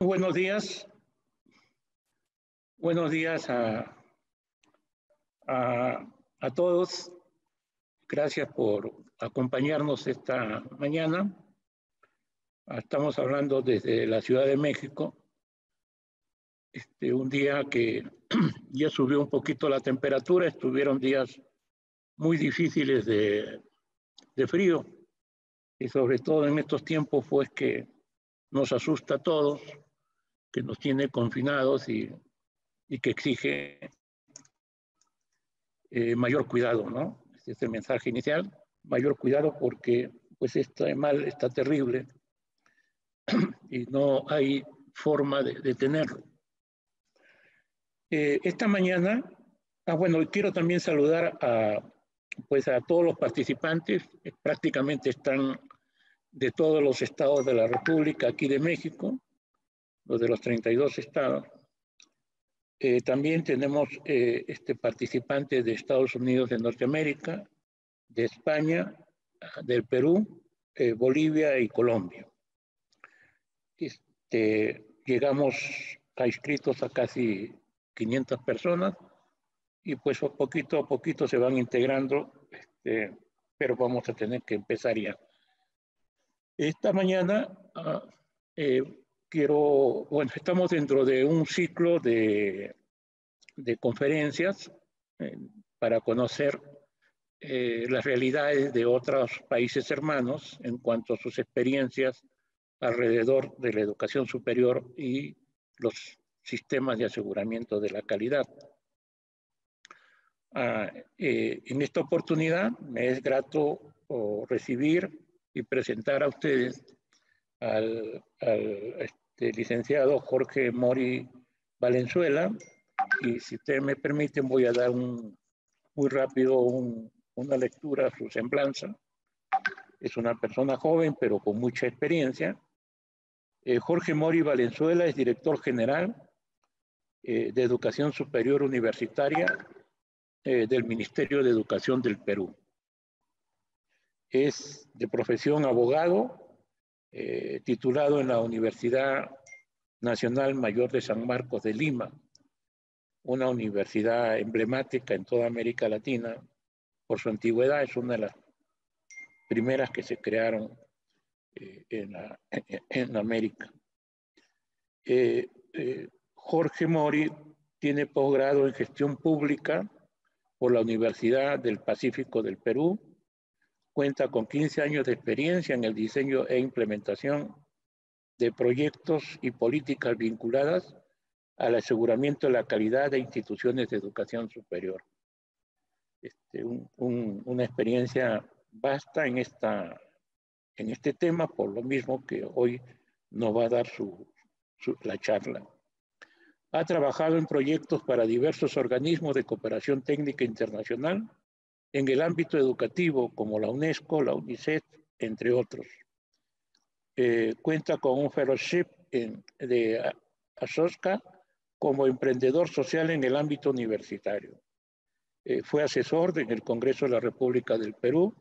buenos días. Buenos días a todos. Gracias por acompañarnos esta mañana. Estamos hablando desde la Ciudad de México. Un día que ya subió un poquito la temperatura. Estuvieron días muy difíciles de frío. Y sobre todo en estos tiempos, pues, que nos asusta a todos, que nos tiene confinados y que exige mayor cuidado, ¿no? Este es el mensaje inicial, mayor cuidado porque pues este mal está terrible y no hay forma de detenerlo. Esta mañana, bueno, quiero también saludar pues a todos los participantes, prácticamente están de todos los estados de la República, aquí de México, los de los 32 estados. También tenemos participantes de Estados Unidos de Norteamérica, de España, del Perú, Bolivia y Colombia. Llegamos a inscritos a casi 500 personas y pues poquito a poquito se van integrando, pero vamos a tener que empezar ya. Esta mañana bueno, estamos dentro de un ciclo de conferencias para conocer las realidades de otros países hermanos en cuanto a sus experiencias alrededor de la educación superior y los sistemas de aseguramiento de la calidad. En esta oportunidad me es grato recibir y presentar a ustedes al licenciado Jorge Mori Valenzuela, y si ustedes me permiten voy a dar muy rápido una lectura a su semblanza. Es una persona joven pero con mucha experiencia. Jorge Mori Valenzuela es director general de Educación Superior Universitaria del Ministerio de Educación del Perú. Es de profesión abogado, titulado en la Universidad Nacional Mayor de San Marcos de Lima, una universidad emblemática en toda América Latina. Por su antigüedad, es una de las primeras que se crearon en América. Jorge Mori tiene posgrado en gestión pública por la Universidad del Pacífico del Perú. Cuenta con 15 años de experiencia en el diseño e implementación de proyectos y políticas vinculadas al aseguramiento de la calidad de instituciones de educación superior. Una experiencia vasta en este tema, por lo mismo que hoy nos va a dar la charla. Ha trabajado en proyectos para diversos organismos de cooperación técnica internacional en el ámbito educativo, como la UNESCO, la UNICEF, entre otros. Cuenta con un fellowship de ASOSCA como emprendedor social en el ámbito universitario. Fue asesor en el Congreso de la República del Perú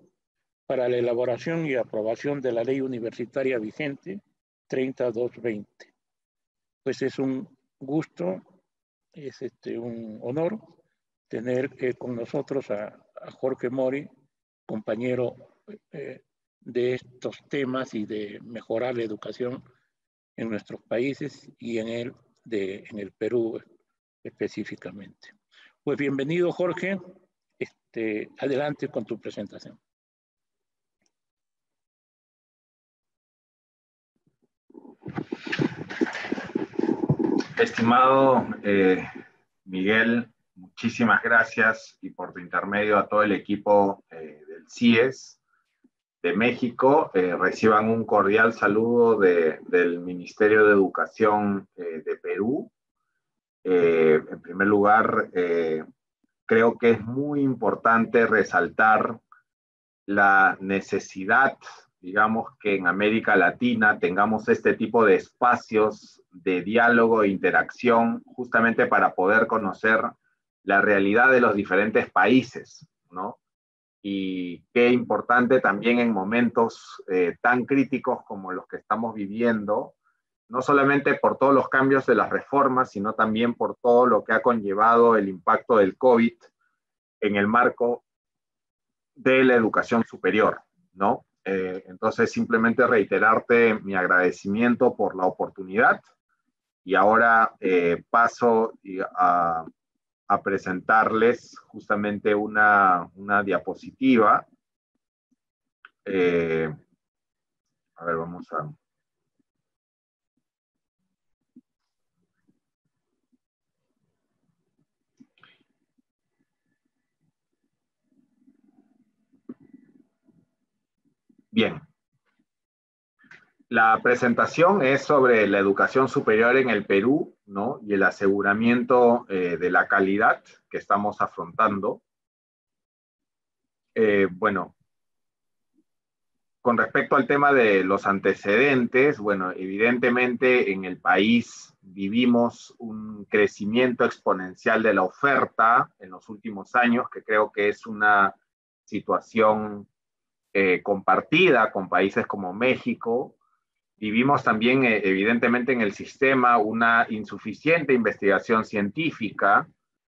para la elaboración y aprobación de la ley universitaria vigente 30220. Pues es un gusto, es un honor tener con nosotros a Jorge Mori, compañero de estos temas y de mejorar la educación en nuestros países y en el Perú específicamente. Pues bienvenido, Jorge. Adelante con tu presentación. Estimado Miguel, muchísimas gracias, y por tu intermedio a todo el equipo del CIES de México. Reciban un cordial saludo del Ministerio de Educación de Perú. En primer lugar, creo que es muy importante resaltar la necesidad, digamos, que en América Latina tengamos este tipo de espacios de diálogo e interacción, justamente para poder conocer la realidad de los diferentes países, ¿no? Y qué importante también en momentos tan críticos como los que estamos viviendo, no solamente por todos los cambios de las reformas, sino también por todo lo que ha conllevado el impacto del COVID en el marco de la educación superior, ¿no? Entonces, simplemente reiterarte mi agradecimiento por la oportunidad y ahora paso a presentarles justamente una diapositiva. A ver, vamos a... Bien. La presentación es sobre la educación superior en el Perú, ¿no? Y el aseguramiento de la calidad que estamos afrontando. Bueno, con respecto al tema de los antecedentes, bueno, evidentemente en el país vivimos un crecimiento exponencial de la oferta en los últimos años, que creo que es una situación compartida con países como México. Vivimos también, evidentemente, en el sistema una insuficiente investigación científica,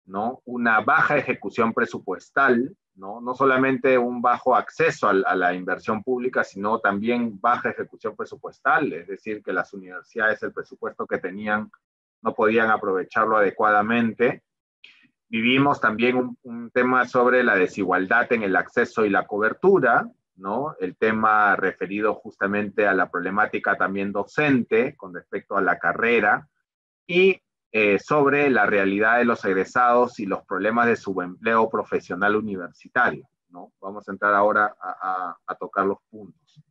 ¿no? Una baja ejecución presupuestal, ¿no? No solamente un bajo acceso a la inversión pública, sino también baja ejecución presupuestal, es decir, que las universidades el presupuesto que tenían no podían aprovecharlo adecuadamente. Vivimos también un tema sobre la desigualdad en el acceso y la cobertura, ¿no? El tema referido justamente a la problemática también docente con respecto a la carrera y sobre la realidad de los egresados y los problemas de subempleo profesional universitario, ¿no? Vamos a entrar ahora a tocar los puntos.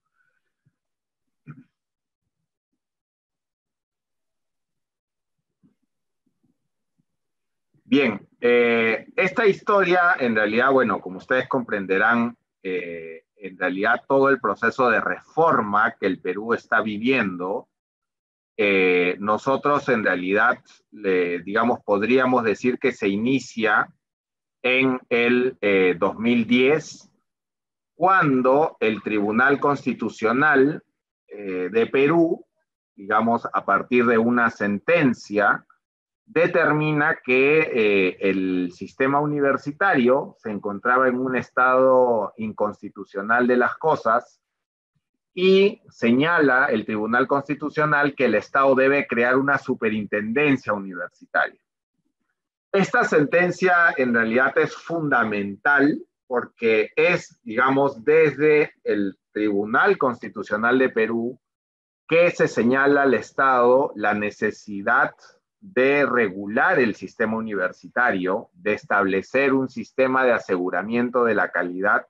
Bien, esta historia en realidad, bueno, como ustedes comprenderán, en realidad todo el proceso de reforma que el Perú está viviendo, nosotros en realidad, digamos, podríamos decir que se inicia en el 2010, cuando el Tribunal Constitucional de Perú, digamos, a partir de una sentencia, determina que el sistema universitario se encontraba en un estado inconstitucional de las cosas y señala el Tribunal Constitucional que el Estado debe crear una superintendencia universitaria. Esta sentencia en realidad es fundamental porque es, digamos, desde el Tribunal Constitucional de Perú que se señala al Estado la necesidad de regular el sistema universitario, de establecer un sistema de aseguramiento de la calidad,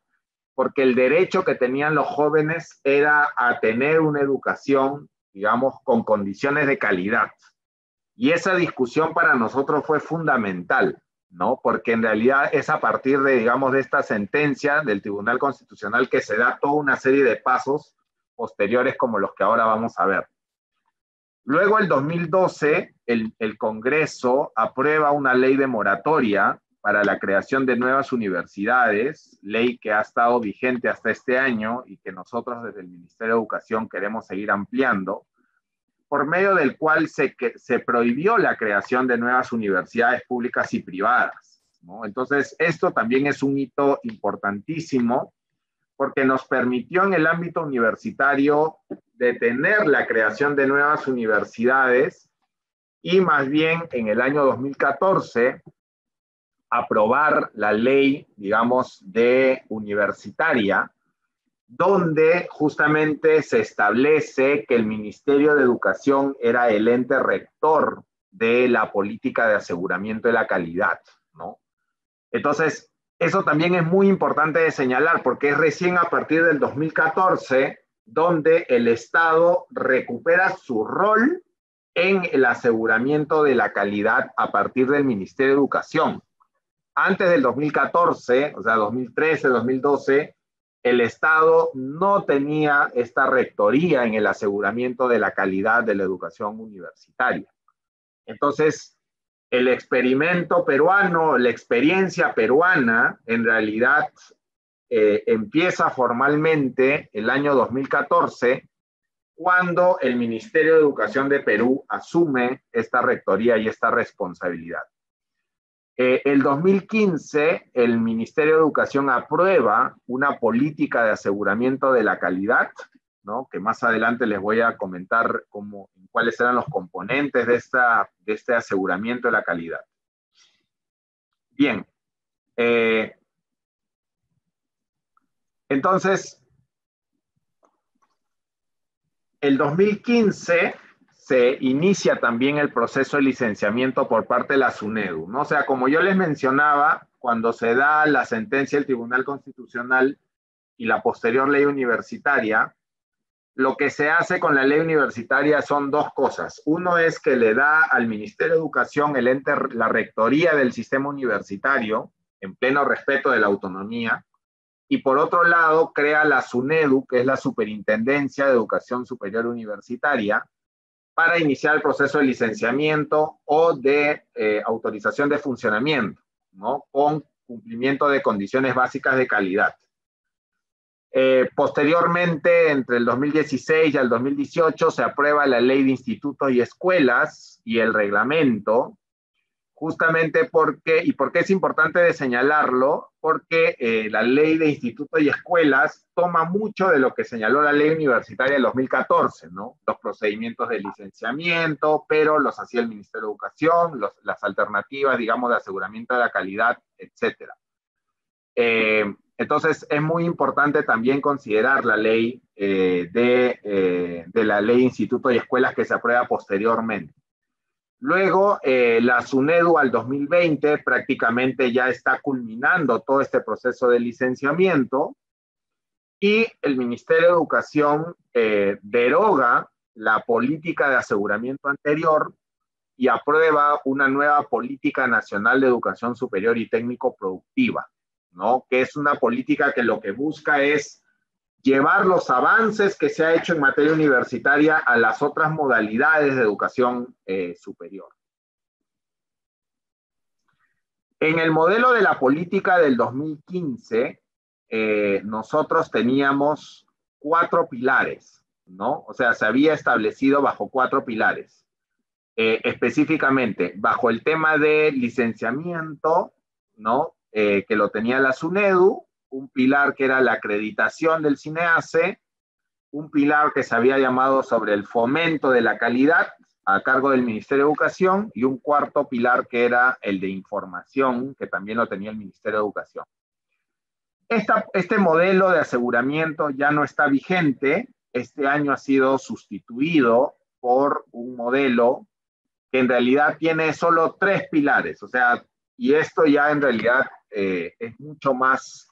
porque el derecho que tenían los jóvenes era a tener una educación, digamos, con condiciones de calidad. Y esa discusión para nosotros fue fundamental, ¿no? Porque en realidad es a partir de, digamos, de esta sentencia del Tribunal Constitucional que se da toda una serie de pasos posteriores como los que ahora vamos a ver. Luego, el 2012, el Congreso aprueba una ley de moratoria para la creación de nuevas universidades, ley que ha estado vigente hasta este año y que nosotros desde el Ministerio de Educación queremos seguir ampliando, por medio del cual se prohibió la creación de nuevas universidades públicas y privadas, ¿no? Entonces, esto también es un hito importantísimo porque nos permitió en el ámbito universitario detener la creación de nuevas universidades y más bien en el año 2014 aprobar la ley, digamos, de universitaria, donde justamente se establece que el Ministerio de Educación era el ente rector de la política de aseguramiento de la calidad, ¿no? Entonces, eso también es muy importante de señalar porque es recién a partir del 2014 donde el Estado recupera su rol en el aseguramiento de la calidad a partir del Ministerio de Educación. Antes del 2014, o sea, 2013, 2012, el Estado no tenía esta rectoría en el aseguramiento de la calidad de la educación universitaria. Entonces, el experimento peruano, la experiencia peruana, en realidad empieza formalmente el año 2014, cuando el Ministerio de Educación de Perú asume esta rectoría y esta responsabilidad. El 2015, el Ministerio de Educación aprueba una política de aseguramiento de la calidad, ¿no? Que más adelante les voy a comentar cuáles eran los componentes de este aseguramiento de la calidad. Bien. Entonces, el 2015 se inicia también el proceso de licenciamiento por parte de la SUNEDU, ¿no? O sea, como yo les mencionaba, cuando se da la sentencia del Tribunal Constitucional y la posterior ley universitaria, lo que se hace con la ley universitaria son dos cosas. Uno es que le da al Ministerio de Educación la rectoría del sistema universitario, en pleno respeto de la autonomía, y por otro lado crea la SUNEDU, que es la Superintendencia de Educación Superior Universitaria, para iniciar el proceso de licenciamiento o de autorización de funcionamiento, ¿no? Con cumplimiento de condiciones básicas de calidad. Posteriormente, entre el 2016 y el 2018, se aprueba la Ley de Institutos y Escuelas y el reglamento, justamente ¿por qué es importante de señalarlo? Porque la Ley de Institutos y Escuelas toma mucho de lo que señaló la Ley Universitaria del 2014, ¿no? Los procedimientos de licenciamiento, pero los hacía el Ministerio de Educación, las alternativas, digamos, de aseguramiento de la calidad, etc. Entonces, es muy importante también considerar la ley de la Ley de Institutos y Escuelas que se aprueba posteriormente. Luego, la SUNEDU al 2020 prácticamente ya está culminando todo este proceso de licenciamiento y el Ministerio de Educación deroga la política de aseguramiento anterior y aprueba una nueva política nacional de educación superior y técnico productiva, ¿no? Que es una política que lo que busca es llevar los avances que se ha hecho en materia universitaria a las otras modalidades de educación superior. En el modelo de la política del 2015, nosotros teníamos 4 pilares, ¿no? O sea, se había establecido bajo 4 pilares. Específicamente, bajo el tema de licenciamiento, ¿no? Que lo tenía la SUNEDU, un pilar que era la acreditación del CINEACE, un pilar que se había llamado sobre el fomento de la calidad a cargo del Ministerio de Educación y un cuarto pilar que era el de información, que también lo tenía el Ministerio de Educación. Este modelo de aseguramiento ya no está vigente. Este año ha sido sustituido por un modelo que en realidad tiene solo 3 pilares, o sea, y esto ya en realidad es mucho más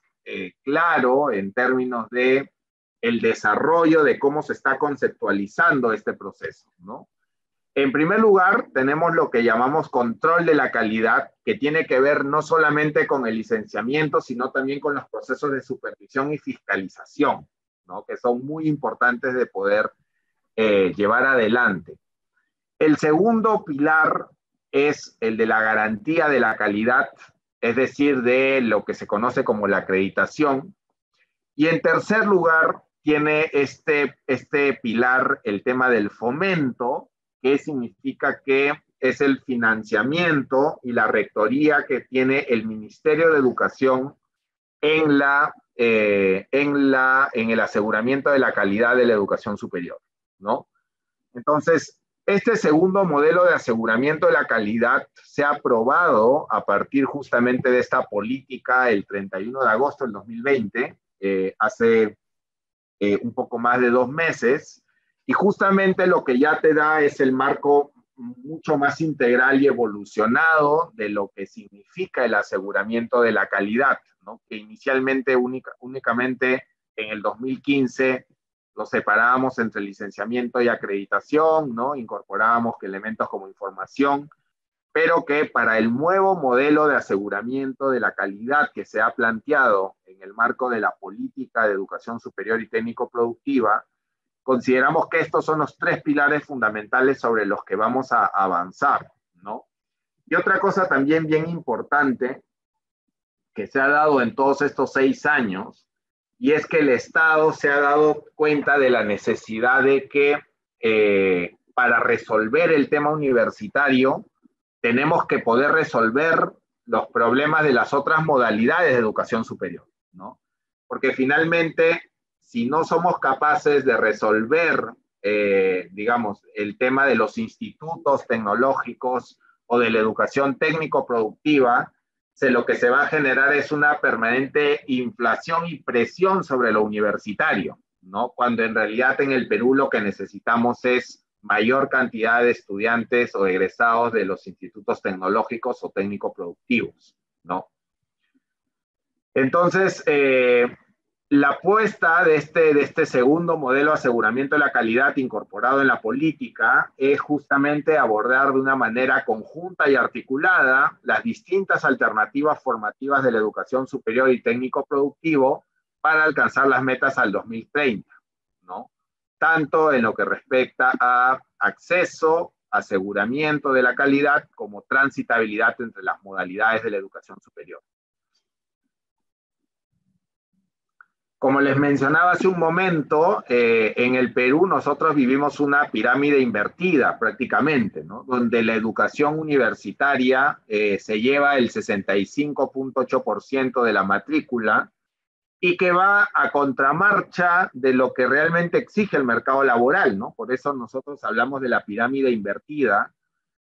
claro en términos de el desarrollo de cómo se está conceptualizando este proceso, ¿no? En primer lugar, tenemos lo que llamamos control de la calidad, que tiene que ver no solamente con el licenciamiento, sino también con los procesos de supervisión y fiscalización, ¿no? Que son muy importantes de poder llevar adelante. El segundo pilar es el de la garantía de la calidad, es decir, de lo que se conoce como la acreditación. Y en tercer lugar, tiene este pilar el tema del fomento, que significa que es el financiamiento y la rectoría que tiene el Ministerio de Educación en el aseguramiento de la calidad de la educación superior, ¿no? Entonces, este segundo modelo de aseguramiento de la calidad se ha aprobado a partir justamente de esta política el 31 de agosto del 2020, hace un poco más de 2 meses, y justamente lo que ya te da es el marco mucho más integral y evolucionado de lo que significa el aseguramiento de la calidad, ¿no? Que inicialmente únicamente en el 2015 lo separábamos entre licenciamiento y acreditación, ¿no? Incorporábamos elementos como información, pero que para el nuevo modelo de aseguramiento de la calidad que se ha planteado en el marco de la política de educación superior y técnico-productiva, consideramos que estos son los 3 pilares fundamentales sobre los que vamos a avanzar, ¿no? Y otra cosa también bien importante que se ha dado en todos estos 6 años y es que el Estado se ha dado cuenta de la necesidad de que para resolver el tema universitario tenemos que poder resolver los problemas de las otras modalidades de educación superior, ¿no? Porque finalmente, si no somos capaces de resolver, digamos, el tema de los institutos tecnológicos o de la educación técnico-productiva, lo que se va a generar es una permanente inflación y presión sobre lo universitario, ¿no? Cuando en realidad en el Perú lo que necesitamos es mayor cantidad de estudiantes o egresados de los institutos tecnológicos o técnico-productivos, ¿no? Entonces, la apuesta de este segundo modelo de aseguramiento de la calidad incorporado en la política es justamente abordar de una manera conjunta y articulada las distintas alternativas formativas de la educación superior y técnico-productivo para alcanzar las metas al 2030, ¿no? Tanto en lo que respecta a acceso, aseguramiento de la calidad, como transitabilidad entre las modalidades de la educación superior. Como les mencionaba hace un momento, en el Perú nosotros vivimos una pirámide invertida prácticamente, ¿no? Donde la educación universitaria se lleva el 65.8% de la matrícula y que va a contramarcha de lo que realmente exige el mercado laboral, ¿no? Por eso nosotros hablamos de la pirámide invertida,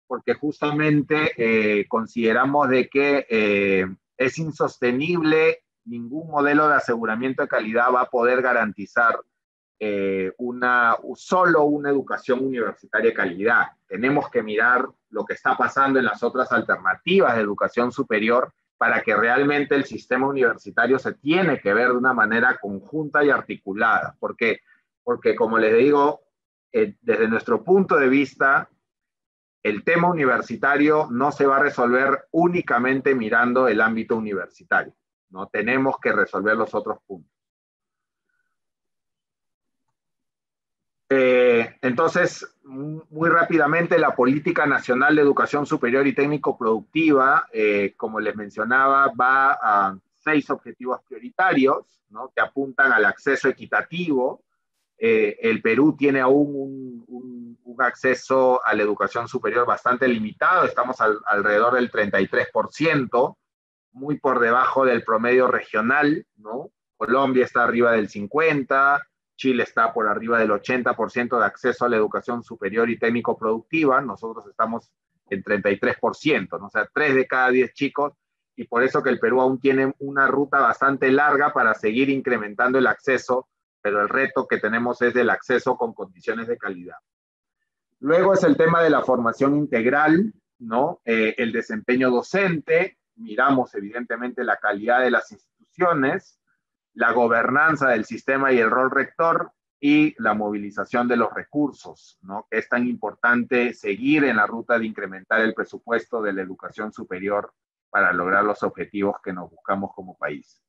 porque justamente consideramos de que es insostenible. Ningún modelo de aseguramiento de calidad va a poder garantizar solo una educación universitaria de calidad. Tenemos que mirar lo que está pasando en las otras alternativas de educación superior para que realmente el sistema universitario se tiene que ver de una manera conjunta y articulada. Porque como les digo, desde nuestro punto de vista, el tema universitario no se va a resolver únicamente mirando el ámbito universitario, ¿no? Tenemos que resolver los otros puntos. Entonces, muy rápidamente, la Política Nacional de Educación Superior y Técnico-Productiva, como les mencionaba, va a 6 objetivos prioritarios, ¿no? Que apuntan al acceso equitativo. El Perú tiene aún un acceso a la educación superior bastante limitado, estamos alrededor del 33%, muy por debajo del promedio regional, ¿no? Colombia está arriba del 50%, Chile está por arriba del 80% de acceso a la educación superior y técnico-productiva, nosotros estamos en 33%, ¿no? O sea, 3 de cada 10 chicos, y por eso que el Perú aún tiene una ruta bastante larga para seguir incrementando el acceso, pero el reto que tenemos es el acceso con condiciones de calidad. Luego es el tema de la formación integral, ¿no? El desempeño docente, miramos evidentemente la calidad de las instituciones, la gobernanza del sistema y el rol rector, y la movilización de los recursos, ¿no? Es tan importante seguir en la ruta de incrementar el presupuesto de la educación superior para lograr los objetivos que nos buscamos como país.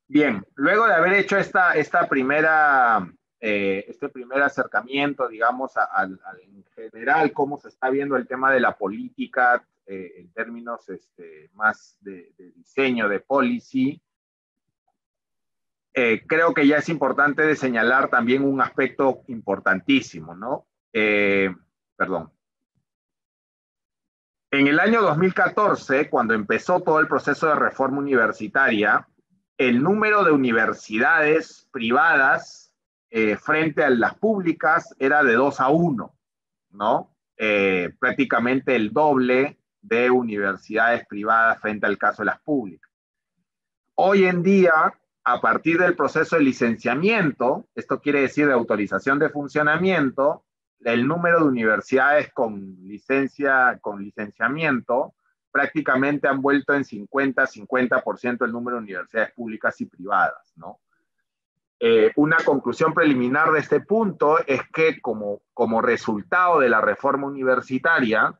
Bien, luego de haber hecho este primer acercamiento, digamos, en general, cómo se está viendo el tema de la política en términos más de diseño, de policy, creo que ya es importante de señalar también un aspecto importantísimo, ¿no? Perdón. En el año 2014, cuando empezó todo el proceso de reforma universitaria, el número de universidades privadas frente a las públicas era de 2-1, ¿no? Prácticamente el doble de universidades privadas frente al caso de las públicas. Hoy en día, a partir del proceso de licenciamiento, esto quiere decir de autorización de funcionamiento, el número de universidades con licenciamiento prácticamente han vuelto en 50% el número de universidades públicas y privadas, ¿no? Una conclusión preliminar de este punto es que como resultado de la reforma universitaria,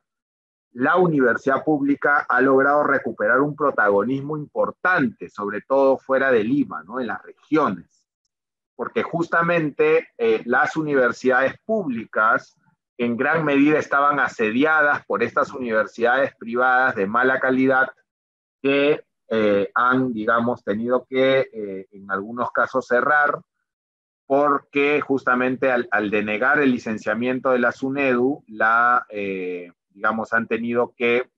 la universidad pública ha logrado recuperar un protagonismo importante, sobre todo fuera de Lima, ¿no? En las regiones, porque justamente las universidades públicas en gran medida estaban asediadas por estas universidades privadas de mala calidad que han, digamos, tenido que, en algunos casos, cerrar, porque justamente al denegar el licenciamiento de la SUNEDU, digamos, han tenido que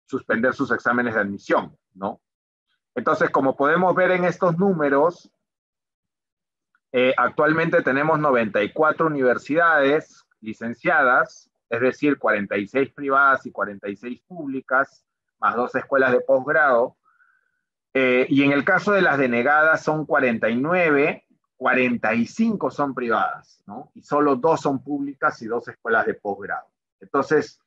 suspender sus exámenes de admisión, ¿no? Entonces, como podemos ver en estos números, actualmente tenemos 94 universidades licenciadas, es decir, 46 privadas y 46 públicas, más 2 escuelas de posgrado. Y en el caso de las denegadas son 49, 45 son privadas, ¿no? Y solo 2 son públicas y 2 escuelas de posgrado. Entonces,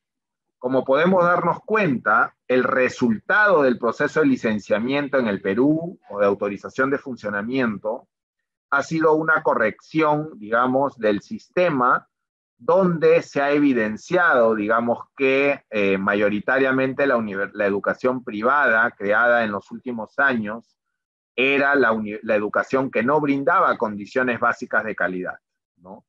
como podemos darnos cuenta, el resultado del proceso de licenciamiento en el Perú o de autorización de funcionamiento ha sido una corrección, digamos, del sistema, donde se ha evidenciado, digamos, que mayoritariamente la educación privada creada en los últimos años era la educación que no brindaba condiciones básicas de calidad, ¿no?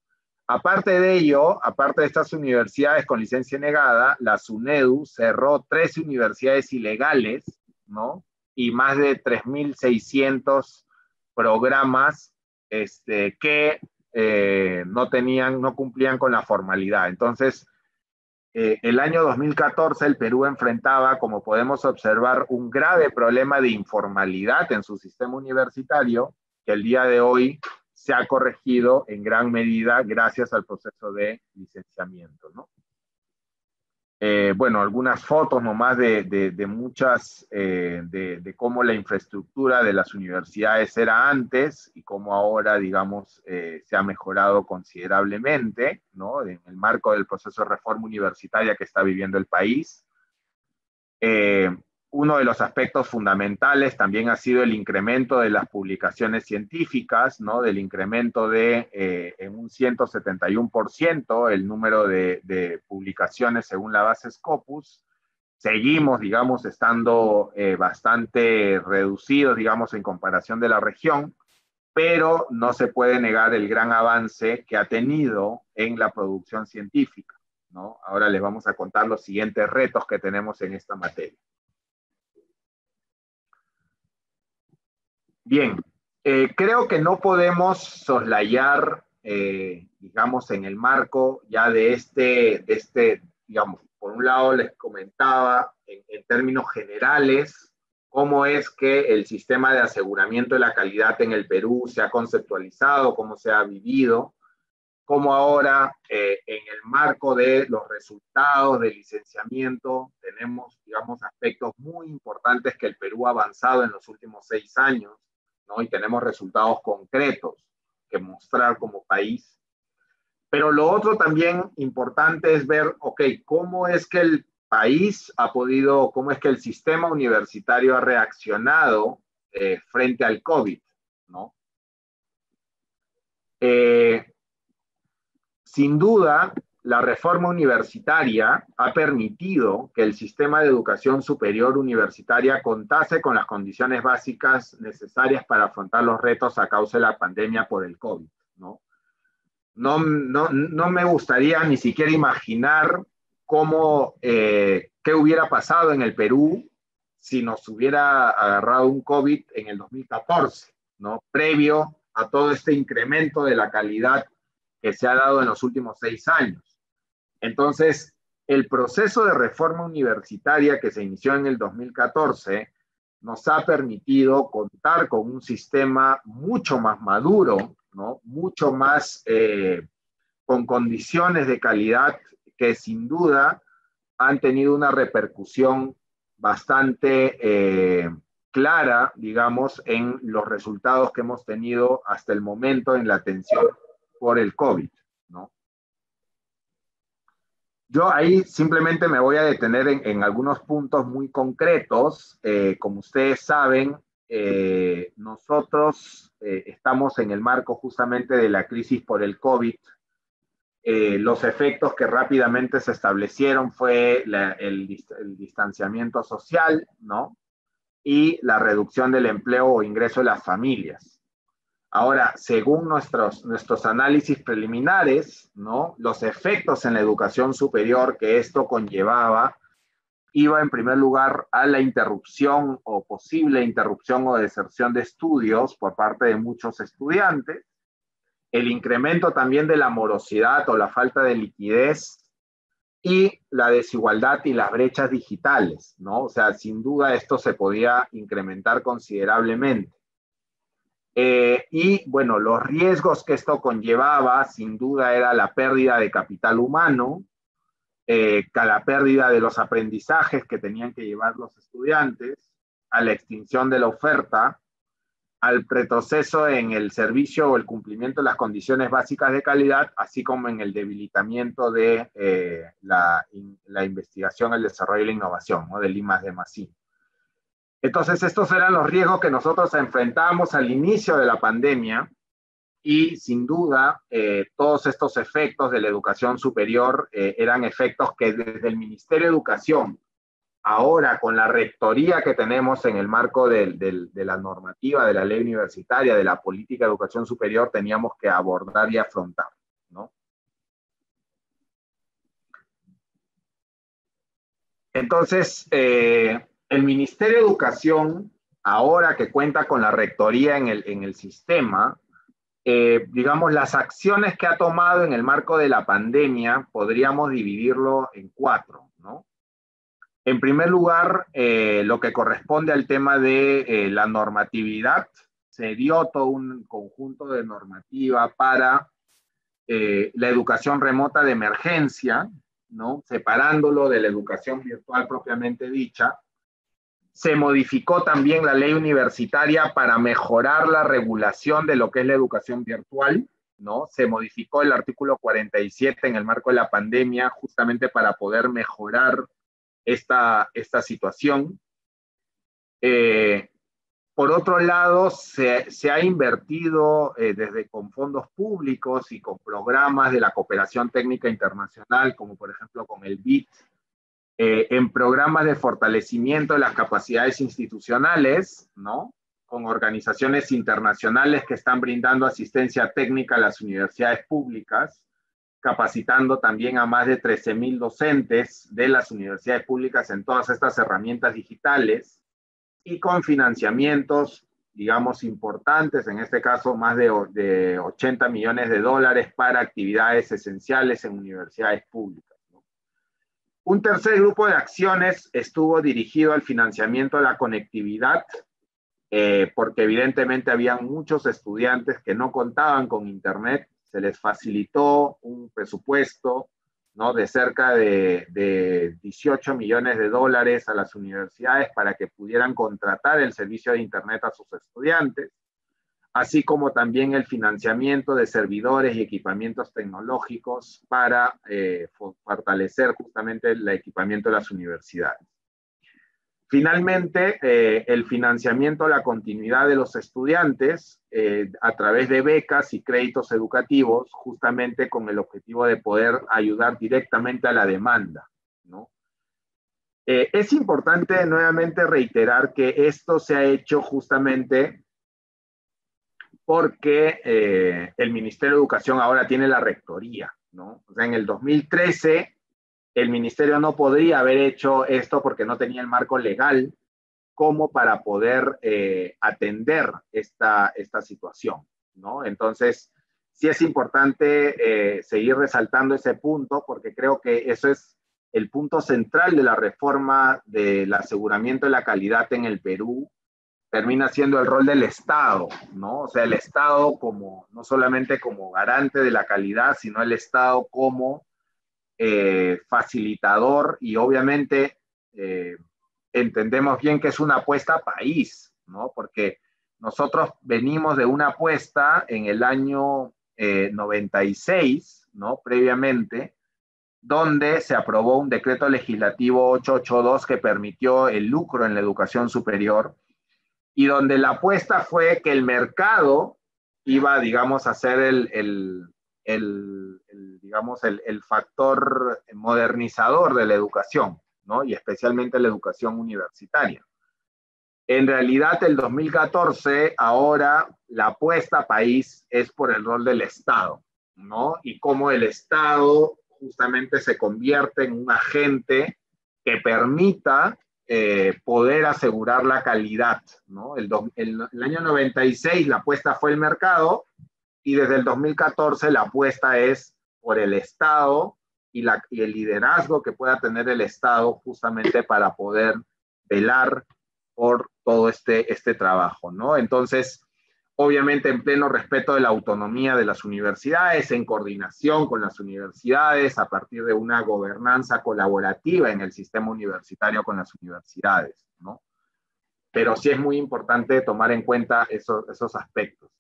Aparte de ello, aparte de estas universidades con licencia negada, la SUNEDU cerró 13 universidades ilegales, ¿no? Y más de 3.600 programas que no cumplían con la formalidad. Entonces, el año 2014 el Perú enfrentaba, como podemos observar, un grave problema de informalidad en su sistema universitario, que el día de hoy se ha corregido en gran medida gracias al proceso de licenciamiento, ¿no? Bueno, algunas fotos nomás de muchas, de cómo la infraestructura de las universidades era antes y cómo ahora, digamos, se ha mejorado considerablemente, ¿no? En el marco del proceso de reforma universitaria que está viviendo el país. Uno de los aspectos fundamentales también ha sido el incremento de las publicaciones científicas, ¿no? Del incremento en un 171% el número de publicaciones según la base Scopus. Seguimos, digamos, estando bastante reducidos, digamos, en comparación de la región, pero no se puede negar el gran avance que ha tenido en la producción científica, ¿no? Ahora les vamos a contar los siguientes retos que tenemos en esta materia. Bien, creo que no podemos soslayar, digamos, en el marco ya de digamos, por un lado les comentaba en términos generales cómo es que el sistema de aseguramiento de la calidad en el Perú se ha conceptualizado, cómo se ha vivido, cómo ahora en el marco de los resultados del licenciamiento tenemos, digamos, aspectos muy importantes que el Perú ha avanzado en los últimos 6 años, ¿no? Y tenemos resultados concretos que mostrar como país. Pero lo otro también importante es ver, ok, cómo es que el país ha podido, cómo es que el sistema universitario ha reaccionado frente al COVID, ¿no? Sin duda, la reforma universitaria ha permitido que el sistema de educación superior universitaria contase con las condiciones básicas necesarias para afrontar los retos a causa de la pandemia por el COVID, ¿no? No me gustaría ni siquiera imaginar qué hubiera pasado en el Perú si nos hubiera agarrado un COVID en el 2014, ¿no? Previo a todo este incremento de la calidad que se ha dado en los últimos 6 años. Entonces, el proceso de reforma universitaria que se inició en el 2014 nos ha permitido contar con un sistema mucho más maduro, ¿no? Mucho más con condiciones de calidad que sin duda han tenido una repercusión bastante clara, digamos, en los resultados que hemos tenido hasta el momento en la atención por el COVID, ¿no? Yo ahí simplemente me voy a detener en algunos puntos muy concretos. Como ustedes saben, nosotros estamos en el marco justamente de la crisis por el COVID. Los efectos que rápidamente se establecieron fue el distanciamiento social, ¿no? Y la reducción del empleo o ingreso de las familias. Ahora, según nuestros análisis preliminares, ¿no? Los efectos en la educación superior que esto conllevaba iba en primer lugar a la interrupción o posible interrupción o deserción de estudios por parte de muchos estudiantes, el incremento también de la morosidad o la falta de liquidez y la desigualdad y las brechas digitales, ¿no? O sea, sin duda esto se podía incrementar considerablemente. Y bueno, los riesgos que esto conllevaba, sin duda, era la pérdida de capital humano, la pérdida de los aprendizajes que tenían que llevar los estudiantes, a la extinción de la oferta, al retroceso en el servicio o el cumplimiento de las condiciones básicas de calidad, así como en el debilitamiento de la investigación, el desarrollo y la innovación, ¿no? Del I+D+I. Entonces, estos eran los riesgos que nosotros enfrentamos al inicio de la pandemia y, sin duda, todos estos efectos de la educación superior eran efectos que desde el Ministerio de Educación, ahora con la rectoría que tenemos en el marco de la normativa, de la ley universitaria, de la política de educación superior, teníamos que abordar y afrontar, ¿no? Entonces, el Ministerio de Educación, ahora que cuenta con la rectoría en el sistema, digamos, las acciones que ha tomado en el marco de la pandemia, podríamos dividirlo en 4, ¿no? En primer lugar, lo que corresponde al tema de la normatividad, se dio todo un conjunto de normativa para la educación remota de emergencia, ¿no? Separándolo de la educación virtual propiamente dicha. Se modificó también la ley universitaria para mejorar la regulación de lo que es la educación virtual, ¿no? Se modificó el artículo 47 en el marco de la pandemia justamente para poder mejorar esta situación. Por otro lado, se ha invertido desde con fondos públicos y con programas de la cooperación técnica internacional, como por ejemplo con el BID, en programas de fortalecimiento de las capacidades institucionales, ¿no? Con organizaciones internacionales que están brindando asistencia técnica a las universidades públicas, capacitando también a más de 13,000 docentes de las universidades públicas en todas estas herramientas digitales y con financiamientos, digamos, importantes, en este caso más de 80 millones de dólares para actividades esenciales en universidades públicas, ¿no? Un tercer grupo de acciones estuvo dirigido al financiamiento de la conectividad, porque evidentemente había muchos estudiantes que no contaban con internet. Se les facilitó un presupuesto, ¿no? De cerca de 18 millones de dólares a las universidades para que pudieran contratar el servicio de internet a sus estudiantes, así como también el financiamiento de servidores y equipamientos tecnológicos para fortalecer justamente el equipamiento de las universidades. Finalmente, el financiamiento a la continuidad de los estudiantes a través de becas y créditos educativos, justamente con el objetivo de poder ayudar directamente a la demanda, ¿no? Es importante nuevamente reiterar que esto se ha hecho justamente porque el Ministerio de Educación ahora tiene la rectoría, ¿no? O sea, en el 2013 el ministerio no podría haber hecho esto porque no tenía el marco legal como para poder atender esta situación, ¿no? Entonces, sí es importante seguir resaltando ese punto porque creo que eso es el punto central de la reforma del aseguramiento de la calidad en el Perú. Termina siendo el rol del Estado, ¿no? O sea, el Estado como, no solamente como garante de la calidad, sino el Estado como facilitador y obviamente entendemos bien que es una apuesta a país, ¿no? Porque nosotros venimos de una apuesta en el año 96, ¿no? Previamente, donde se aprobó un decreto legislativo 882 que permitió el lucro en la educación superior y donde la apuesta fue que el mercado iba, digamos, a ser digamos, el factor modernizador de la educación, ¿no? Y especialmente la educación universitaria. En realidad, el 2014, ahora la apuesta país es por el rol del Estado, ¿no? Y cómo el Estado justamente se convierte en un agente que permita poder asegurar la calidad, ¿no? El año 96 la apuesta fue el mercado, y desde el 2014 la apuesta es por el Estado y el liderazgo que pueda tener el Estado justamente para poder velar por todo este trabajo, ¿no? Entonces, obviamente en pleno respeto de la autonomía de las universidades, en coordinación con las universidades, a partir de una gobernanza colaborativa en el sistema universitario con las universidades, ¿no? Pero sí es muy importante tomar en cuenta esos aspectos.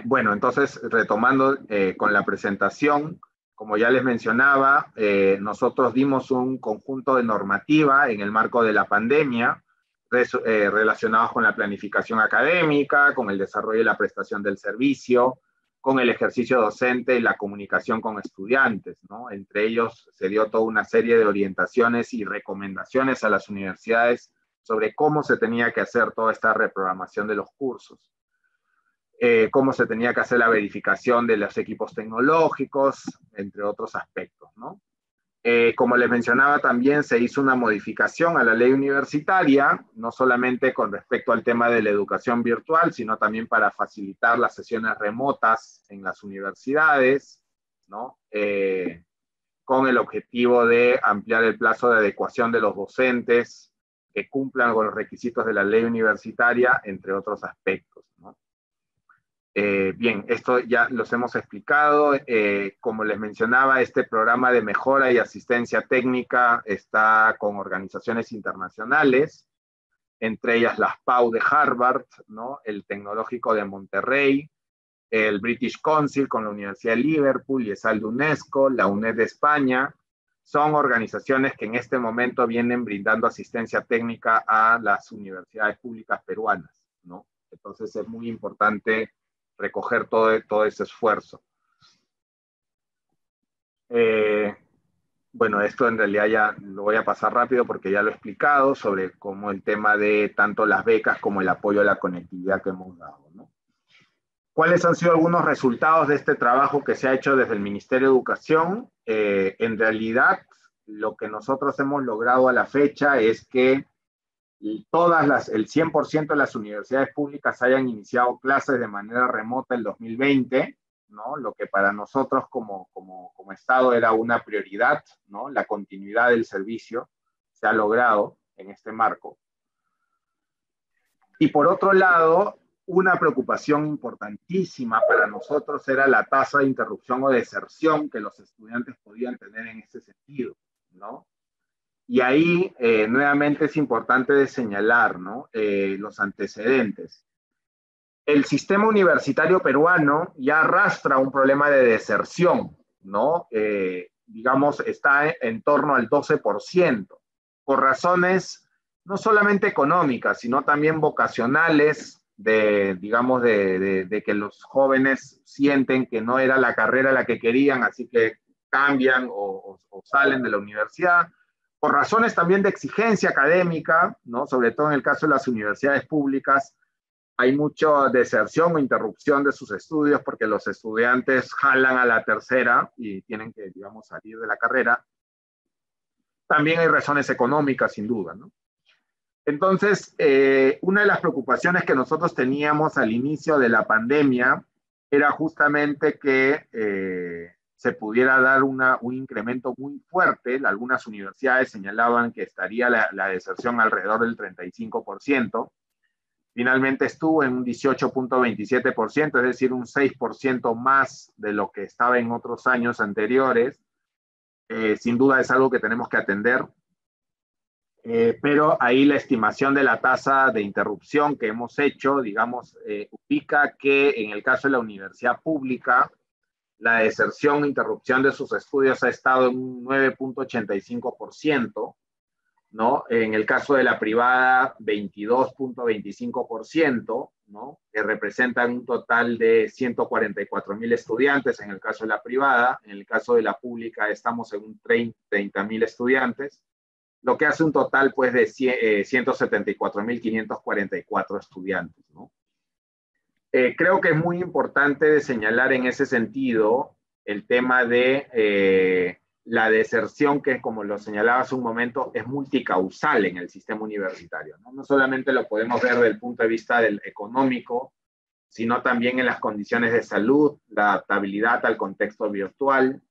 Bueno, entonces, retomando con la presentación, como ya les mencionaba, nosotros dimos un conjunto de normativa en el marco de la pandemia, relacionados con la planificación académica, con el desarrollo y la prestación del servicio, con el ejercicio docente y la comunicación con estudiantes, ¿no? Entre ellos se dio toda una serie de orientaciones y recomendaciones a las universidades sobre cómo se tenía que hacer toda esta reprogramación de los cursos. Cómo se tenía que hacer la verificación de los equipos tecnológicos, entre otros aspectos, ¿no? Como les mencionaba, también se hizo una modificación a la ley universitaria, no solamente con respecto al tema de la educación virtual, sino también para facilitar las sesiones remotas en las universidades, ¿no? Con el objetivo de ampliar el plazo de adecuación de los docentes que cumplan con los requisitos de la ley universitaria, entre otros aspectos, ¿no? Bien, esto ya los hemos explicado. Como les mencionaba, este programa de mejora y asistencia técnica está con organizaciones internacionales, entre ellas las PAU de Harvard, ¿no? El Tecnológico de Monterrey, el British Council con la Universidad de Liverpool, y ESAL de UNESCO, la UNED de España. Son organizaciones que en este momento vienen brindando asistencia técnica a las universidades públicas peruanas, ¿no? Entonces es muy importante recoger todo ese esfuerzo. Bueno, esto en realidad ya lo voy a pasar rápido porque ya lo he explicado sobre cómo el tema de tanto las becas como el apoyo a la conectividad que hemos dado, ¿no? ¿Cuáles han sido algunos resultados de este trabajo que se ha hecho desde el Ministerio de Educación? En realidad, lo que nosotros hemos logrado a la fecha es que el 100% de las universidades públicas hayan iniciado clases de manera remota el 2020, ¿no? Lo que para nosotros como Estado era una prioridad, ¿no? La continuidad del servicio se ha logrado en este marco. Y por otro lado, una preocupación importantísima para nosotros era la tasa de interrupción o deserción que los estudiantes podían tener en ese sentido, ¿no? Y ahí nuevamente es importante de señalar, ¿no? Los antecedentes. El sistema universitario peruano ya arrastra un problema de deserción, ¿no? Digamos, está en torno al 12%, por razones no solamente económicas, sino también vocacionales, digamos, de que los jóvenes sienten que no era la carrera la que querían, así que cambian o salen de la universidad, por razones también de exigencia académica, ¿no? Sobre todo en el caso de las universidades públicas, hay mucha deserción o interrupción de sus estudios porque los estudiantes jalan a la tercera y tienen que, digamos, salir de la carrera. También hay razones económicas, sin duda, ¿no? Entonces, una de las preocupaciones que nosotros teníamos al inicio de la pandemia era justamente que se pudiera dar un incremento muy fuerte. Algunas universidades señalaban que estaría la deserción alrededor del 35%. Finalmente estuvo en un 18.27%, es decir, un 6% más de lo que estaba en otros años anteriores. Sin duda es algo que tenemos que atender. Pero ahí la estimación de la tasa de interrupción que hemos hecho, digamos, ubica que en el caso de la universidad pública, la deserción e interrupción de sus estudios ha estado en un 9.85%, ¿no? En el caso de la privada, 22.25%, ¿no? Que representan un total de 144,000 estudiantes en el caso de la privada. En el caso de la pública estamos en un 30,000 estudiantes, lo que hace un total pues de 174,544 estudiantes, ¿no? Creo que es muy importante de señalar en ese sentido el tema de la deserción, que como lo señalaba hace un momento, es multicausal en el sistema universitario, ¿no? No solamente lo podemos ver desde el punto de vista del económico, sino también en las condiciones de salud, la adaptabilidad al contexto virtual,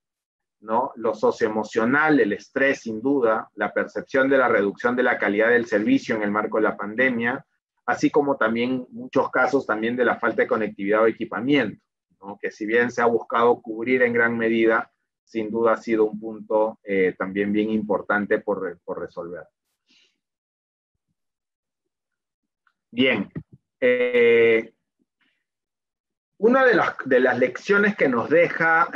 ¿no? Lo socioemocional, el estrés sin duda, la percepción de la reducción de la calidad del servicio en el marco de la pandemia, así como también muchos casos también de la falta de conectividad o equipamiento, ¿no? Que si bien se ha buscado cubrir en gran medida, sin duda ha sido un punto también bien importante por resolver. Bien, una de las lecciones que nos deja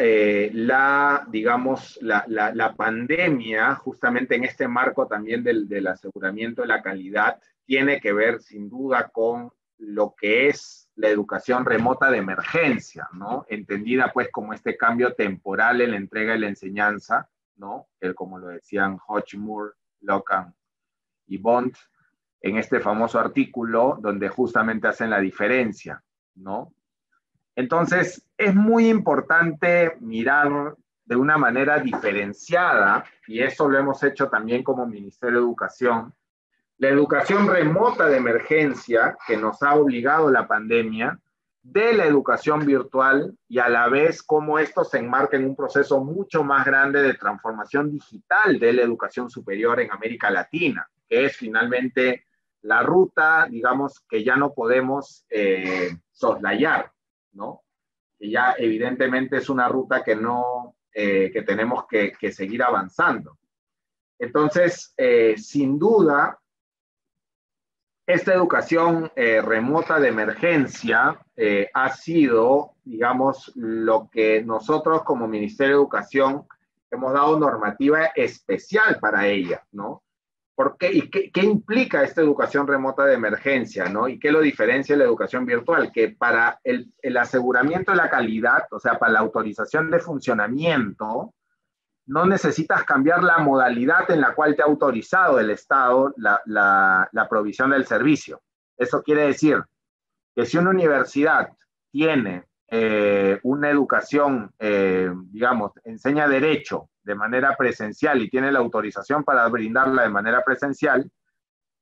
digamos, la pandemia, justamente en este marco también del aseguramiento de la calidad, tiene que ver sin duda con lo que es la educación remota de emergencia, ¿no? Entendida pues como este cambio temporal en la entrega y la enseñanza, ¿no? Como lo decían Hodge, Moore, Locke y Bond, en este famoso artículo donde justamente hacen la diferencia, ¿no? Entonces, es muy importante mirar de una manera diferenciada, y eso lo hemos hecho también como Ministerio de Educación, la educación remota de emergencia que nos ha obligado la pandemia, de la educación virtual, y a la vez cómo esto se enmarca en un proceso mucho más grande de transformación digital de la educación superior en América Latina, que es finalmente la ruta, digamos, que ya no podemos soslayar, ¿no? Que ya evidentemente es una ruta que no, que tenemos que seguir avanzando. Entonces, sin duda, esta educación remota de emergencia ha sido, digamos, lo que nosotros como Ministerio de Educación hemos dado normativa especial para ella, ¿no? ¿Por qué? ¿Y qué implica esta educación remota de emergencia, ¿no? ¿Y qué lo diferencia de la educación virtual? Que para el aseguramiento de la calidad, o sea, para la autorización de funcionamiento, no necesitas cambiar la modalidad en la cual te ha autorizado el Estado la provisión del servicio. Eso quiere decir que si una universidad tiene una educación, digamos, enseña derecho de manera presencial y tiene la autorización para brindarla de manera presencial,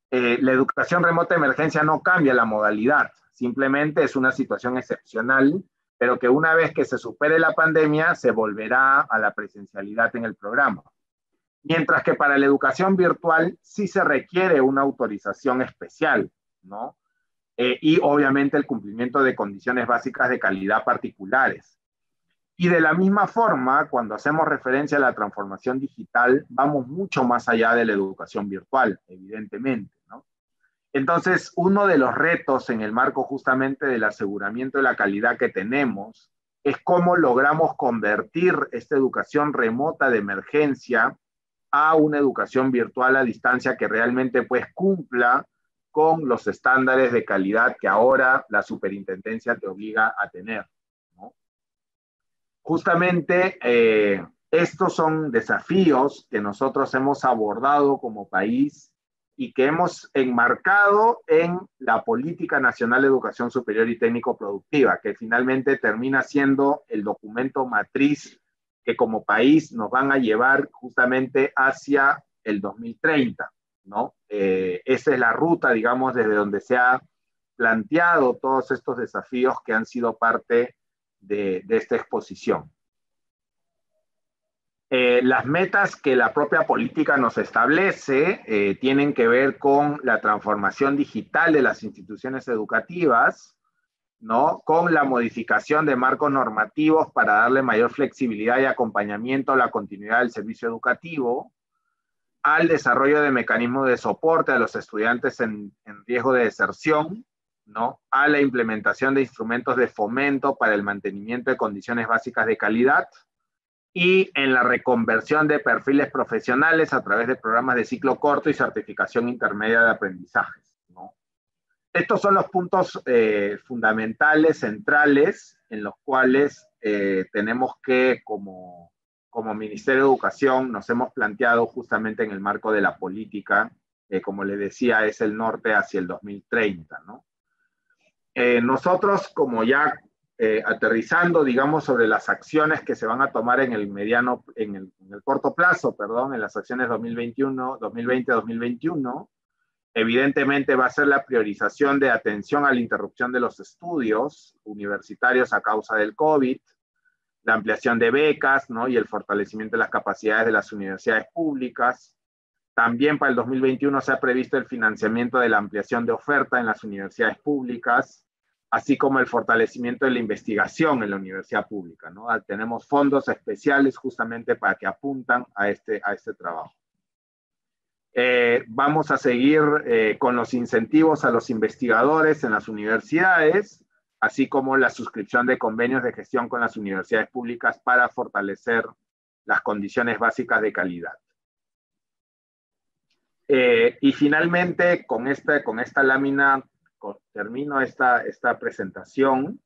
la educación remota de emergencia no cambia la modalidad, simplemente es una situación excepcional, pero que una vez que se supere la pandemia se volverá a la presencialidad en el programa. Mientras que para la educación virtual sí se requiere una autorización especial, ¿no? Y obviamente el cumplimiento de condiciones básicas de calidad particulares. Y de la misma forma, cuando hacemos referencia a la transformación digital, vamos mucho más allá de la educación virtual, evidentemente, ¿no? Entonces, uno de los retos en el marco justamente del aseguramiento de la calidad que tenemos es cómo logramos convertir esta educación remota de emergencia a una educación virtual a distancia que realmente pues cumpla con los estándares de calidad que ahora la superintendencia te obliga a tener, ¿no? Justamente estos son desafíos que nosotros hemos abordado como país y que hemos enmarcado en la Política Nacional de Educación Superior y Técnico Productiva, que finalmente termina siendo el documento matriz que como país nos van a llevar justamente hacia el 2030, ¿no? Esa es la ruta, digamos, desde donde se ha planteado todos estos desafíos que han sido parte de esta exposición. Las metas que la propia política nos establece tienen que ver con la transformación digital de las instituciones educativas, ¿no? Con la modificación de marcos normativos para darle mayor flexibilidad y acompañamiento a la continuidad del servicio educativo, al desarrollo de mecanismos de soporte a los estudiantes en riesgo de deserción, ¿no? A la implementación de instrumentos de fomento para el mantenimiento de condiciones básicas de calidad, y en la reconversión de perfiles profesionales a través de programas de ciclo corto y certificación intermedia de aprendizajes, ¿no? Estos son los puntos fundamentales, centrales, en los cuales tenemos que, como Ministerio de Educación, nos hemos planteado justamente en el marco de la política, como les decía, es el norte hacia el 2030, ¿no? Nosotros, como ya aterrizando, digamos, sobre las acciones que se van a tomar en el corto plazo, perdón, en las acciones 2020-2021, evidentemente va a ser la priorización de atención a la interrupción de los estudios universitarios a causa del COVID, la ampliación de becas, ¿no? Y el fortalecimiento de las capacidades de las universidades públicas. También para el 2021 se ha previsto el financiamiento de la ampliación de oferta en las universidades públicas, así como el fortalecimiento de la investigación en la universidad pública, ¿no? Tenemos fondos especiales justamente para que apuntan a este trabajo. Vamos a seguir con los incentivos a los investigadores en las universidades, así como la suscripción de convenios de gestión con las universidades públicas para fortalecer las condiciones básicas de calidad. Y finalmente, con esta lámina, termino esta presentación.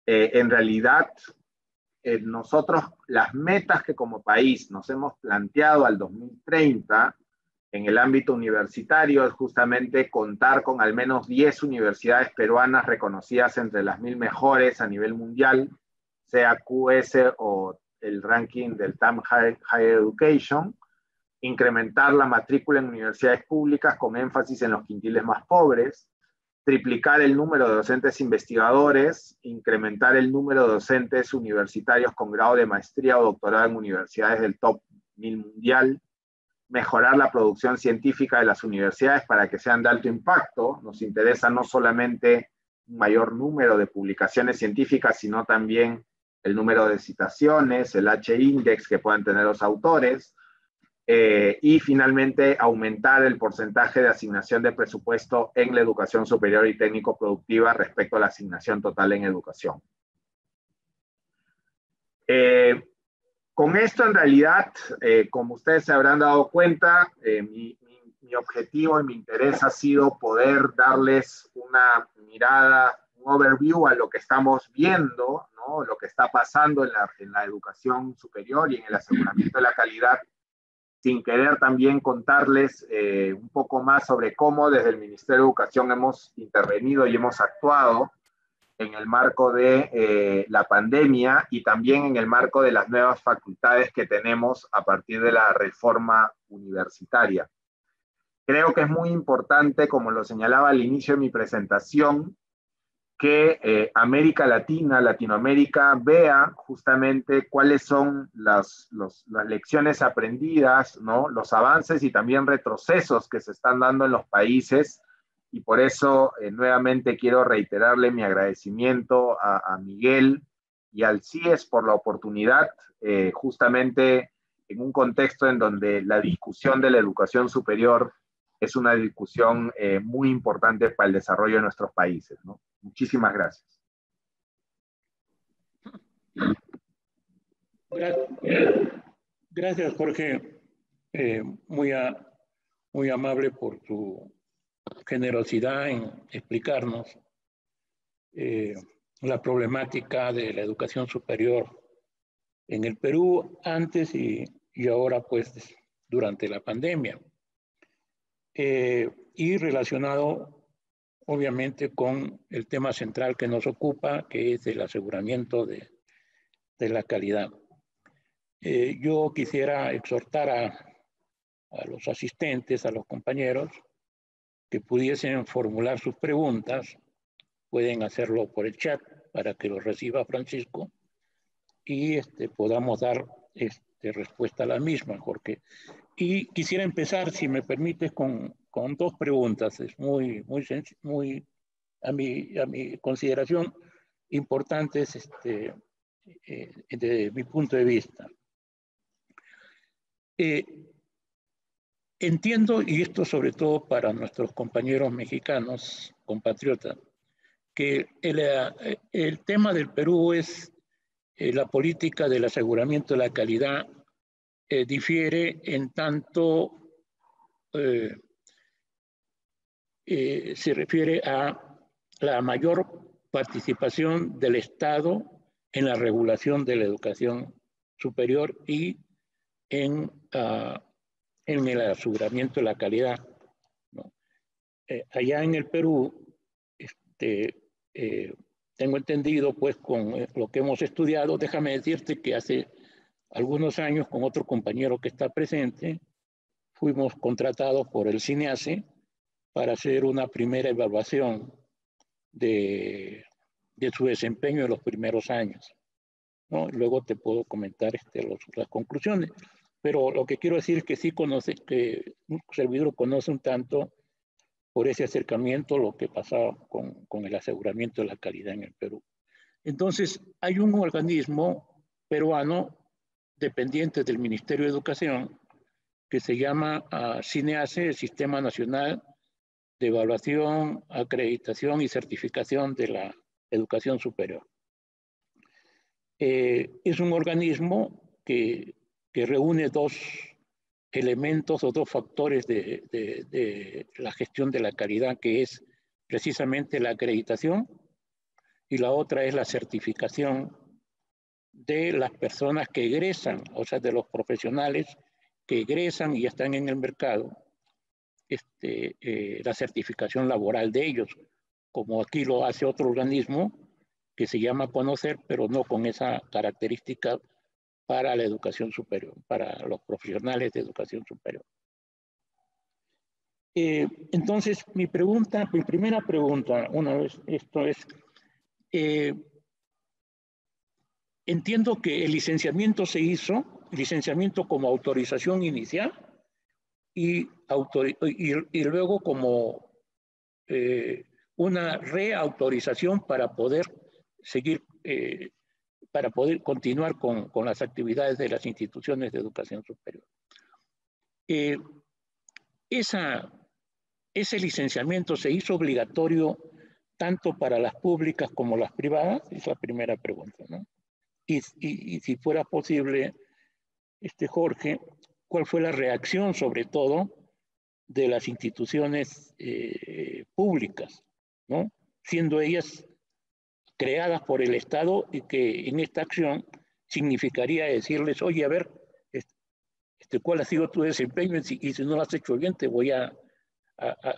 En realidad, nosotros, las metas que como país nos hemos planteado al 2030, en el ámbito universitario, es justamente contar con al menos 10 universidades peruanas reconocidas entre las 1000 mejores a nivel mundial, sea QS o el ranking del TAM Higher Education, incrementar la matrícula en universidades públicas con énfasis en los quintiles más pobres, triplicar el número de docentes investigadores, incrementar el número de docentes universitarios con grado de maestría o doctorado en universidades del top 1000 mundial, mejorar la producción científica de las universidades para que sean de alto impacto. Nos interesa no solamente un mayor número de publicaciones científicas, sino también el número de citaciones, el H-index que puedan tener los autores, y finalmente aumentar el porcentaje de asignación de presupuesto en la educación superior y técnico-productiva respecto a la asignación total en educación. Con esto, en realidad, como ustedes se habrán dado cuenta, mi objetivo y mi interés ha sido poder darles una mirada, un overview a lo que estamos viendo, ¿no? Lo que está pasando en la educación superior y en el aseguramiento de la calidad, sin querer también contarles un poco más sobre cómo desde el Ministerio de Educación hemos intervenido y hemos actuado en el marco de la pandemia y también en el marco de las nuevas facultades que tenemos a partir de la reforma universitaria. Creo que es muy importante, como lo señalaba al inicio de mi presentación, que América Latina, Latinoamérica, vea justamente cuáles son las lecciones aprendidas, ¿no? Los avances y también retrocesos que se están dando en los países. Y por eso nuevamente quiero reiterarle mi agradecimiento a Miguel y al CIES por la oportunidad, justamente en un contexto en donde la discusión de la educación superior es una discusión muy importante para el desarrollo de nuestros países, ¿no? Muchísimas gracias. Gracias, Jorge. Muy amable por tu generosidad en explicarnos la problemática de la educación superior en el Perú antes y ahora, pues, durante la pandemia. Y relacionado, obviamente, con el tema central que nos ocupa, que es el aseguramiento de la calidad. Yo quisiera exhortar a los asistentes, a los compañeros, que pudiesen formular sus preguntas. Pueden hacerlo por el chat para que lo reciba Francisco y podamos dar respuesta a la misma, Jorge. Y quisiera empezar, si me permites, con dos preguntas. Es muy a mi consideración, importantes desde mi punto de vista. Entiendo, y esto sobre todo para nuestros compañeros mexicanos, compatriotas, que el tema del Perú es la política del aseguramiento de la calidad difiere en tanto se refiere a la mayor participación del Estado en la regulación de la educación superior y en el aseguramiento de la calidad, ¿no? Allá en el Perú, tengo entendido, pues con lo que hemos estudiado, déjame decirte que hace algunos años con otro compañero que está presente, fuimos contratados por el CINEACE para hacer una primera evaluación de su desempeño en los primeros años, ¿no? Luego te puedo comentar las conclusiones, pero lo que quiero decir es que sí conoce, que un servidor conoce un tanto por ese acercamiento lo que pasaba con el aseguramiento de la calidad en el Perú. Entonces, hay un organismo peruano dependiente del Ministerio de Educación que se llama CINEACE, el Sistema Nacional de Evaluación, Acreditación y Certificación de la Educación Superior. Es un organismo que reúne dos elementos o dos factores de la gestión de la calidad, que es precisamente la acreditación y la otra es la certificación de las personas que egresan, o sea, de los profesionales que egresan y están en el mercado, la certificación laboral de ellos, como aquí lo hace otro organismo que se llama Conocer, pero no con esa característica para la educación superior, para los profesionales de educación superior. Entonces, mi primera pregunta, una vez esto es, entiendo que el licenciamiento se hizo, licenciamiento como autorización inicial y luego como una reautorización para poder seguir, para poder continuar con las actividades de las instituciones de educación superior. Ese licenciamiento se hizo obligatorio tanto para las públicas como las privadas, es la primera pregunta, ¿no? Y si fuera posible, Jorge, ¿cuál fue la reacción sobre todo de las instituciones públicas, ¿no? Siendo ellas creadas por el Estado y que en esta acción significaría decirles, oye, a ver, ¿cuál ha sido tu desempeño? Y si no lo has hecho bien, te voy a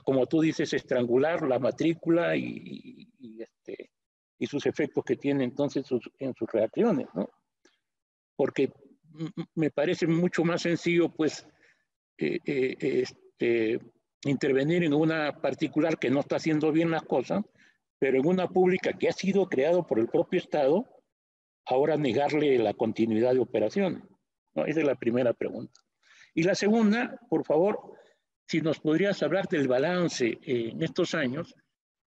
como tú dices, estrangular la matrícula y sus efectos que tiene entonces en sus reacciones, ¿no? Porque me parece mucho más sencillo, pues, intervenir en una particular que no está haciendo bien las cosas, pero en una pública que ha sido creado por el propio Estado, ahora negarle la continuidad de operaciones, ¿no? Esa es la primera pregunta. Y la segunda, por favor, si nos podrías hablar del balance en estos años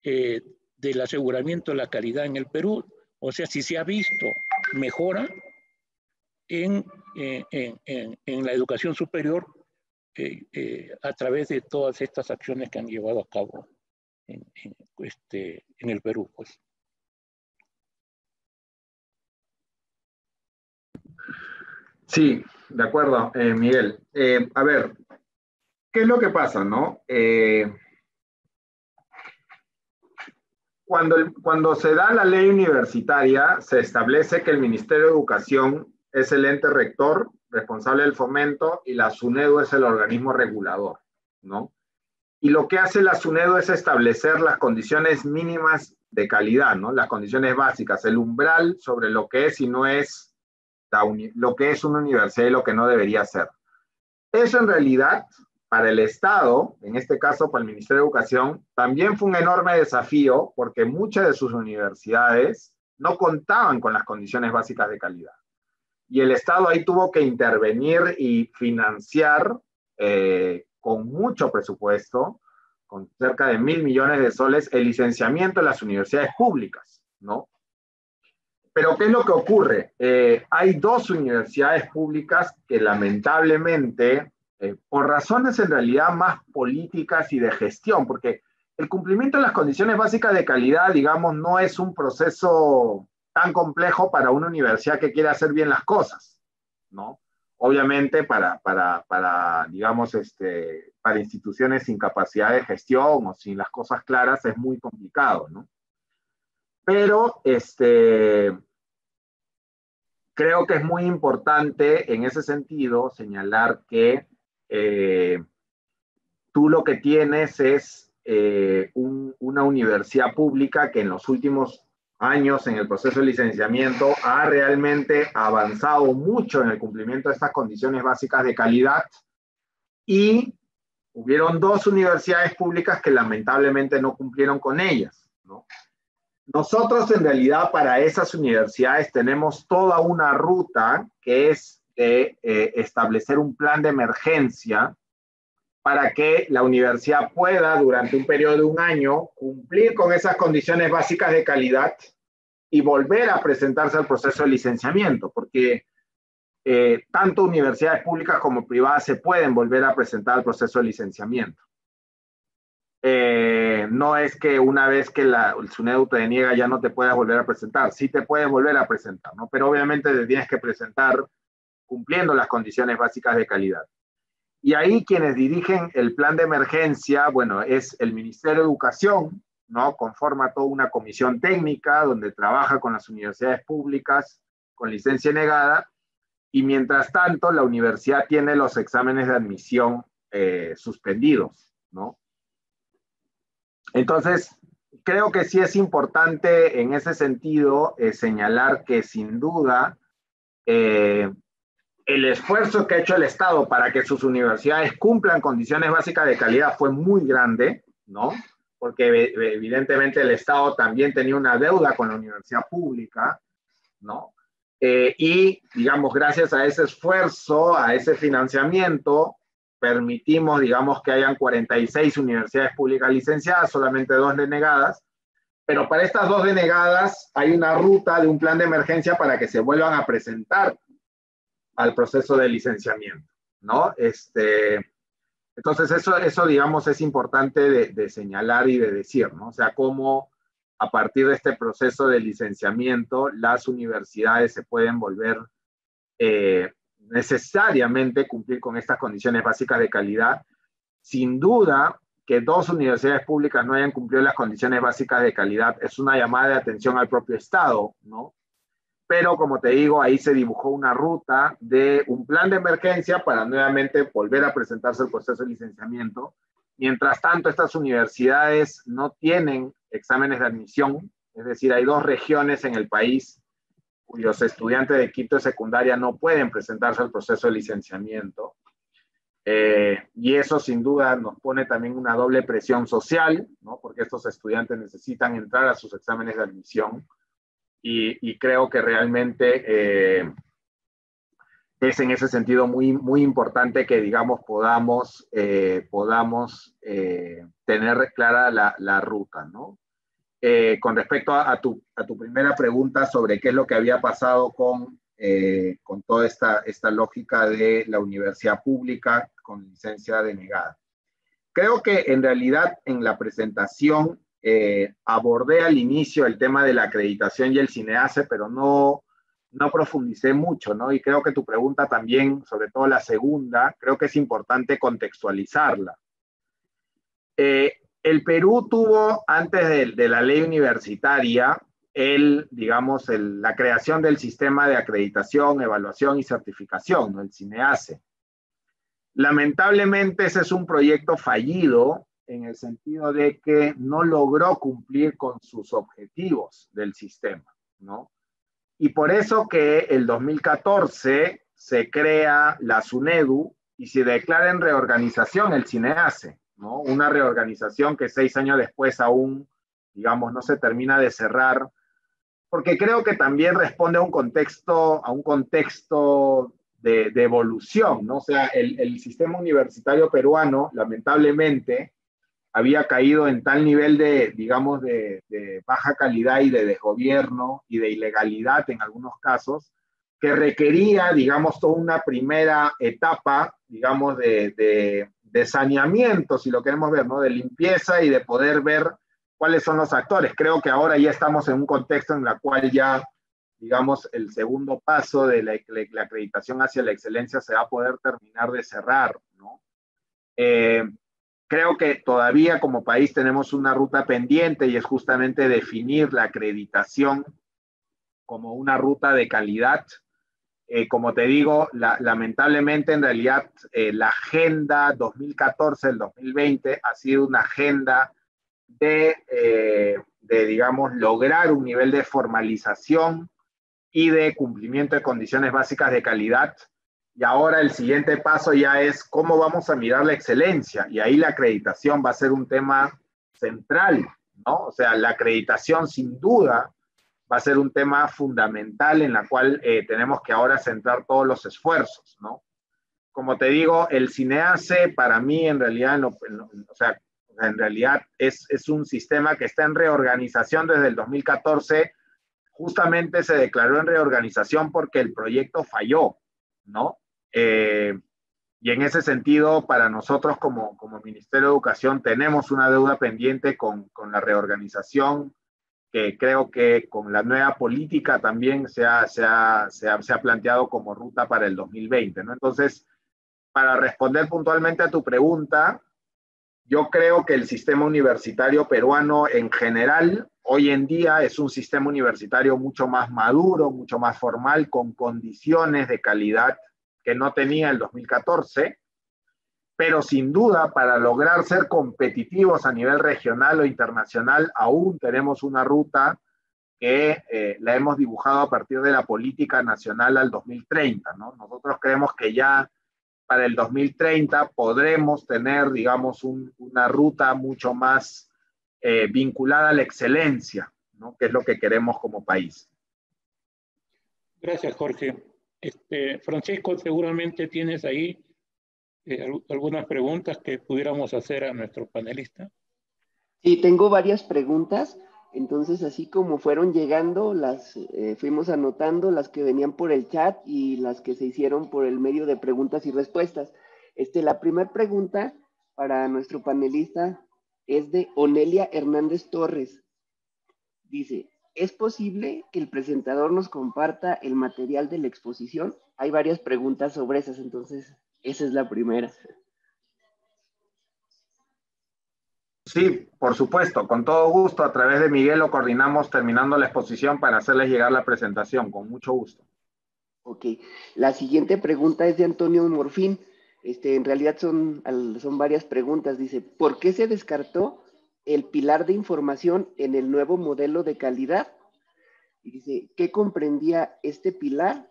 del aseguramiento de la calidad en el Perú, o sea, si se ha visto mejora en la educación superior a través de todas estas acciones que han llevado a cabo en el Perú, pues. Sí, de acuerdo, Miguel. A ver, ¿qué es lo que pasa, no? Cuando se da la ley universitaria, se establece que el Ministerio de Educación es el ente rector, responsable del fomento, y la SUNEDU es el organismo regulador, ¿no? Y lo que hace la SUNEDU es establecer las condiciones mínimas de calidad, ¿no? Las condiciones básicas, el umbral sobre lo que es y no es lo que es una universidad y lo que no debería ser. Eso en realidad, para el Estado, en este caso para el Ministerio de Educación, también fue un enorme desafío porque muchas de sus universidades no contaban con las condiciones básicas de calidad. Y el Estado ahí tuvo que intervenir y financiar con mucho presupuesto, con cerca de 1.000 millones de soles, el licenciamiento de las universidades públicas, ¿no? Pero ¿qué es lo que ocurre? Hay dos universidades públicas que lamentablemente, por razones en realidad más políticas y de gestión, porque el cumplimiento de las condiciones básicas de calidad, digamos, no es un proceso tan complejo para una universidad que quiere hacer bien las cosas, ¿no? Obviamente digamos, para instituciones sin capacidad de gestión o sin las cosas claras es muy complicado, ¿no? Pero creo que es muy importante en ese sentido señalar que tú lo que tienes es una universidad pública que en los últimos años en el proceso de licenciamiento, ha realmente avanzado mucho en el cumplimiento de estas condiciones básicas de calidad y hubieron 2 universidades públicas que lamentablemente no cumplieron con ellas, ¿no? Nosotros en realidad para esas universidades tenemos toda una ruta que es de establecer un plan de emergencia para que la universidad pueda durante un periodo de un año cumplir con esas condiciones básicas de calidad y volver a presentarse al proceso de licenciamiento, porque tanto universidades públicas como privadas se pueden volver a presentar al proceso de licenciamiento. No es que una vez que el SUNEDU te deniega ya no te puedas volver a presentar, sí te puedes volver a presentar, ¿no? Pero obviamente te tienes que presentar cumpliendo las condiciones básicas de calidad. Y ahí quienes dirigen el plan de emergencia, bueno, es el Ministerio de Educación, ¿no? Conforma toda una comisión técnica donde trabaja con las universidades públicas con licencia negada, y mientras tanto la universidad tiene los exámenes de admisión suspendidos, ¿no? Entonces, creo que sí es importante en ese sentido señalar que sin duda el esfuerzo que ha hecho el Estado para que sus universidades cumplan condiciones básicas de calidad fue muy grande, ¿no? Porque evidentemente el Estado también tenía una deuda con la universidad pública, ¿no? Y, digamos, gracias a ese esfuerzo, a ese financiamiento, permitimos, digamos, que hayan 46 universidades públicas licenciadas, solamente 2 denegadas, pero para estas 2 denegadas hay una ruta de un plan de emergencia para que se vuelvan a presentar al proceso de licenciamiento, ¿no? Entonces eso digamos, es importante de señalar y de decir, ¿no? O sea, cómo a partir de este proceso de licenciamiento las universidades se pueden volver necesariamente cumplir con estas condiciones básicas de calidad. Sin duda que 2 universidades públicas no hayan cumplido las condiciones básicas de calidad es una llamada de atención al propio Estado, ¿no? Pero como te digo, ahí se dibujó una ruta de un plan de emergencia para nuevamente volver a presentarse el proceso de licenciamiento. Mientras tanto, estas universidades no tienen exámenes de admisión, es decir, hay 2 regiones en el país cuyos estudiantes de quinto de secundaria no pueden presentarse al proceso de licenciamiento. Y eso sin duda nos pone también una doble presión social, ¿no? Porque estos estudiantes necesitan entrar a sus exámenes de admisión y creo que realmente es en ese sentido muy, muy importante que, digamos, podamos tener clara la ruta, ¿no? Con respecto a tu primera pregunta sobre qué es lo que había pasado con toda esta lógica de la universidad pública con licencia denegada. Creo que en realidad en la presentación abordé al inicio el tema de la acreditación y el CINEACE, pero no profundicé mucho, ¿no? Y creo que tu pregunta también, sobre todo la segunda, creo que es importante contextualizarla. El Perú tuvo, antes de la ley universitaria, la creación del sistema de acreditación, evaluación y certificación, ¿no? El CINEACE. Lamentablemente ese es un proyecto fallido en el sentido de que no logró cumplir con sus objetivos del sistema, ¿no? Y por eso que el 2014 se crea la SUNEDU y se declara en reorganización el CINEACE, ¿no? Una reorganización que 6 años después aún, digamos, no se termina de cerrar, porque creo que también responde a un contexto de evolución, ¿no? O sea, el sistema universitario peruano, lamentablemente, había caído en tal nivel digamos, de baja calidad y de desgobierno y de ilegalidad en algunos casos, que requería, digamos, toda una primera etapa, digamos, de saneamiento, si lo queremos ver, ¿no? De limpieza y de poder ver cuáles son los actores. Creo que ahora ya estamos en un contexto en el cual ya, digamos, el segundo paso de la acreditación hacia la excelencia se va a poder terminar de cerrar, ¿no? Creo que todavía como país tenemos una ruta pendiente y es justamente definir la acreditación como una ruta de calidad. Como te digo, lamentablemente en realidad la agenda 2014 del 2020 ha sido una agenda de digamos, lograr un nivel de formalización y de cumplimiento de condiciones básicas de calidad. Y ahora el siguiente paso ya es cómo vamos a mirar la excelencia. Y ahí la acreditación va a ser un tema central, ¿no? O sea, la acreditación sin duda va a ser un tema fundamental en la cual tenemos que ahora centrar todos los esfuerzos, ¿no? Como te digo, el CINEACE para mí en realidad, o sea, en realidad es un sistema que está en reorganización desde el 2014. Justamente se declaró en reorganización porque el proyecto falló, ¿no? Y en ese sentido, para nosotros como Ministerio de Educación tenemos una deuda pendiente con la reorganización, que creo que con la nueva política también se ha planteado como ruta para el 2020, ¿no? Entonces, para responder puntualmente a tu pregunta, yo creo que el sistema universitario peruano en general, hoy en día es un sistema universitario mucho más maduro, mucho más formal, con condiciones de calidad que no tenía el 2014, pero sin duda para lograr ser competitivos a nivel regional o internacional, aún tenemos una ruta que la hemos dibujado a partir de la política nacional al 2030, ¿no? Nosotros creemos que ya para el 2030 podremos tener, digamos, una ruta mucho más vinculada a la excelencia, ¿no? Que es lo que queremos como país. Gracias, Jorge. Francisco, seguramente tienes ahí algunas preguntas que pudiéramos hacer a nuestro panelista. Sí, tengo varias preguntas. Entonces, así como fueron llegando, las fuimos anotando, las que venían por el chat y las que se hicieron por el medio de preguntas y respuestas. La primera pregunta para nuestro panelista es de Onelia Hernández Torres. Dice, ¿es posible que el presentador nos comparta el material de la exposición? Hay varias preguntas sobre esas, entonces esa es la primera. Sí, por supuesto, con todo gusto. A través de Miguel lo coordinamos terminando la exposición para hacerles llegar la presentación, con mucho gusto. Ok, la siguiente pregunta es de Antonio Morfín. En realidad son varias preguntas. Dice, ¿por qué se descartó el pilar de información en el nuevo modelo de calidad? Y dice, ¿qué comprendía este pilar?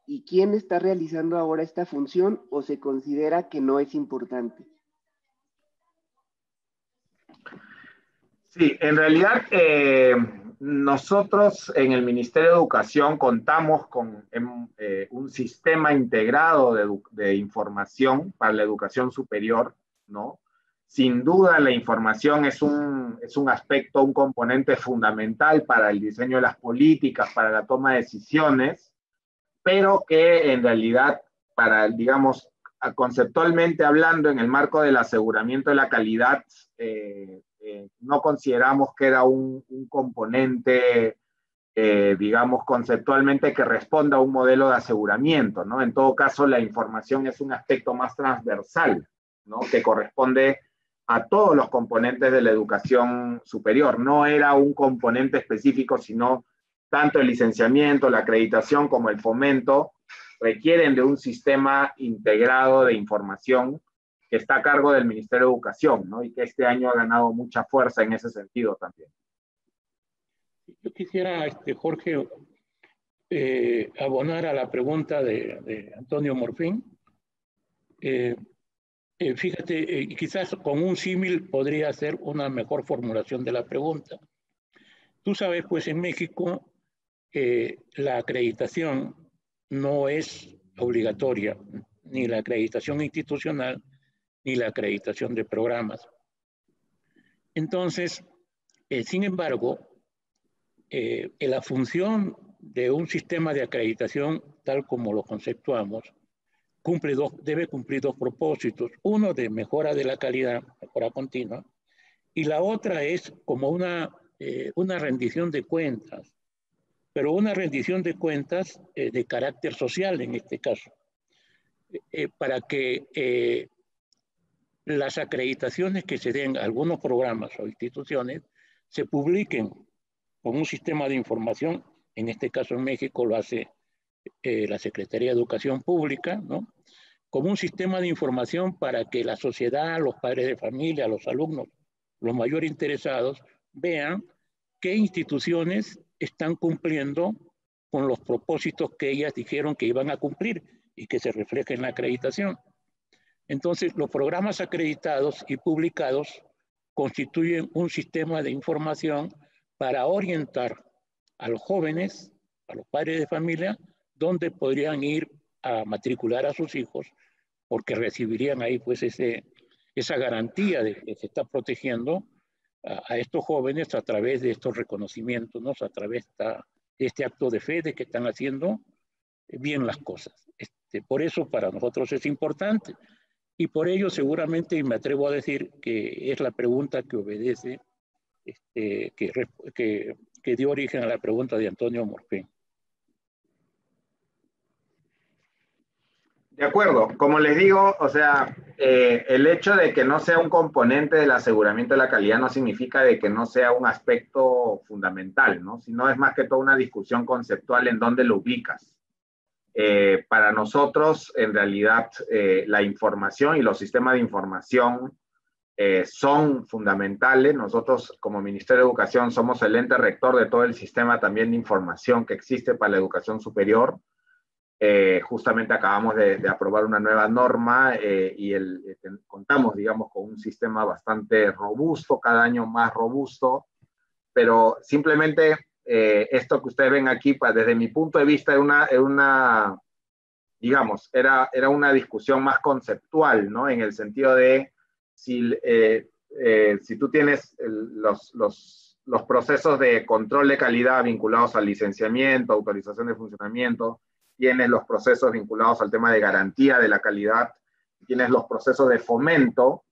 ¿Y quién está realizando ahora esta función o se considera que no es importante? Sí, en realidad nosotros en el Ministerio de Educación contamos con un sistema integrado de información para la educación superior, ¿no? Sin duda la información es un aspecto, un componente fundamental para el diseño de las políticas, para la toma de decisiones, pero que en realidad para, digamos, conceptualmente hablando, en el marco del aseguramiento de la calidad, no consideramos que era un componente, digamos, conceptualmente que responda a un modelo de aseguramiento, ¿no? En todo caso, la información es un aspecto más transversal, ¿no? Que corresponde a todos los componentes de la educación superior. No era un componente específico, sino tanto el licenciamiento, la acreditación como el fomento requieren de un sistema integrado de información que está a cargo del Ministerio de Educación, ¿no? Y que este año ha ganado mucha fuerza en ese sentido también. Yo quisiera, Jorge, abonar a la pregunta de Antonio Morfín. Fíjate, quizás con un símil podría ser una mejor formulación de la pregunta. Tú sabes, pues en México la acreditación no es obligatoria, ni la acreditación institucional, ni la acreditación de programas. Entonces, sin embargo, la función de un sistema de acreditación, tal como lo conceptuamos, debe cumplir dos propósitos. Uno, de mejora de la calidad, mejora continua, y la otra es como una rendición de cuentas, pero una rendición de cuentas de carácter social en este caso, para que las acreditaciones que se den a algunos programas o instituciones se publiquen con un sistema de información. En este caso en México lo hace la Secretaría de Educación Pública, ¿no? Como un sistema de información para que la sociedad, los padres de familia, los alumnos, los mayores interesados, vean qué instituciones están cumpliendo con los propósitos que ellas dijeron que iban a cumplir y que se refleja en la acreditación. Entonces, los programas acreditados y publicados constituyen un sistema de información para orientar a los jóvenes, a los padres de familia, donde podrían ir a matricular a sus hijos, porque recibirían ahí pues esa garantía de que se está protegiendo a estos jóvenes a través de estos reconocimientos, ¿no? A través de este acto de fe de que están haciendo bien las cosas. Por eso para nosotros es importante y por ello seguramente, y me atrevo a decir que es la pregunta que obedece, que dio origen a la pregunta de Antonio Morfín. De acuerdo, como les digo, o sea, el hecho de que no sea un componente del aseguramiento de la calidad no significa de que no sea un aspecto fundamental, ¿no? Sino es más que todo una discusión conceptual en dónde lo ubicas. Para nosotros, en realidad, la información y los sistemas de información son fundamentales. Nosotros, como Ministerio de Educación, somos el ente rector de todo el sistema también de información que existe para la educación superior. Justamente acabamos de aprobar una nueva norma y contamos, digamos, con un sistema bastante robusto, cada año más robusto, pero simplemente esto que ustedes ven aquí, desde mi punto de vista, digamos, era una discusión más conceptual, ¿no? En el sentido de si tú tienes los procesos de control de calidad vinculados al licenciamiento, autorización de funcionamiento, tienes los procesos vinculados al tema de garantía de la calidad, tienes los procesos de fomento,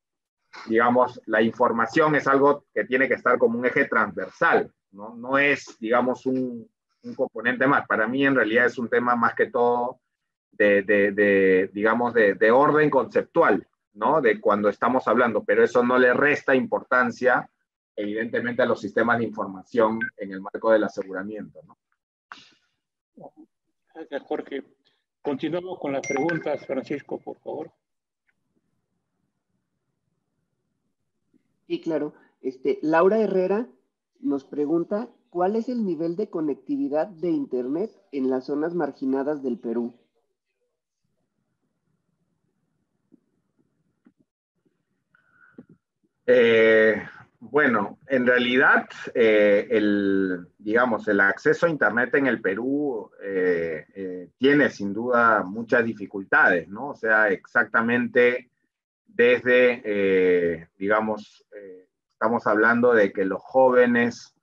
digamos, la información es algo que tiene que estar como un eje transversal, ¿no? No es, digamos, un componente más. Para mí, en realidad, es un tema más que todo digamos, de orden conceptual, ¿no? De cuando estamos hablando, pero eso no le resta importancia, evidentemente, a los sistemas de información en el marco del aseguramiento, ¿no? Gracias, Jorge. Continuamos con las preguntas, Francisco, por favor. Sí, claro. Laura Herrera nos pregunta, ¿cuál es el nivel de conectividad de Internet en las zonas marginadas del Perú? Bueno, en realidad, digamos, el acceso a Internet en el Perú tiene sin duda muchas dificultades, ¿no? O sea, exactamente desde, digamos, estamos hablando de que los jóvenes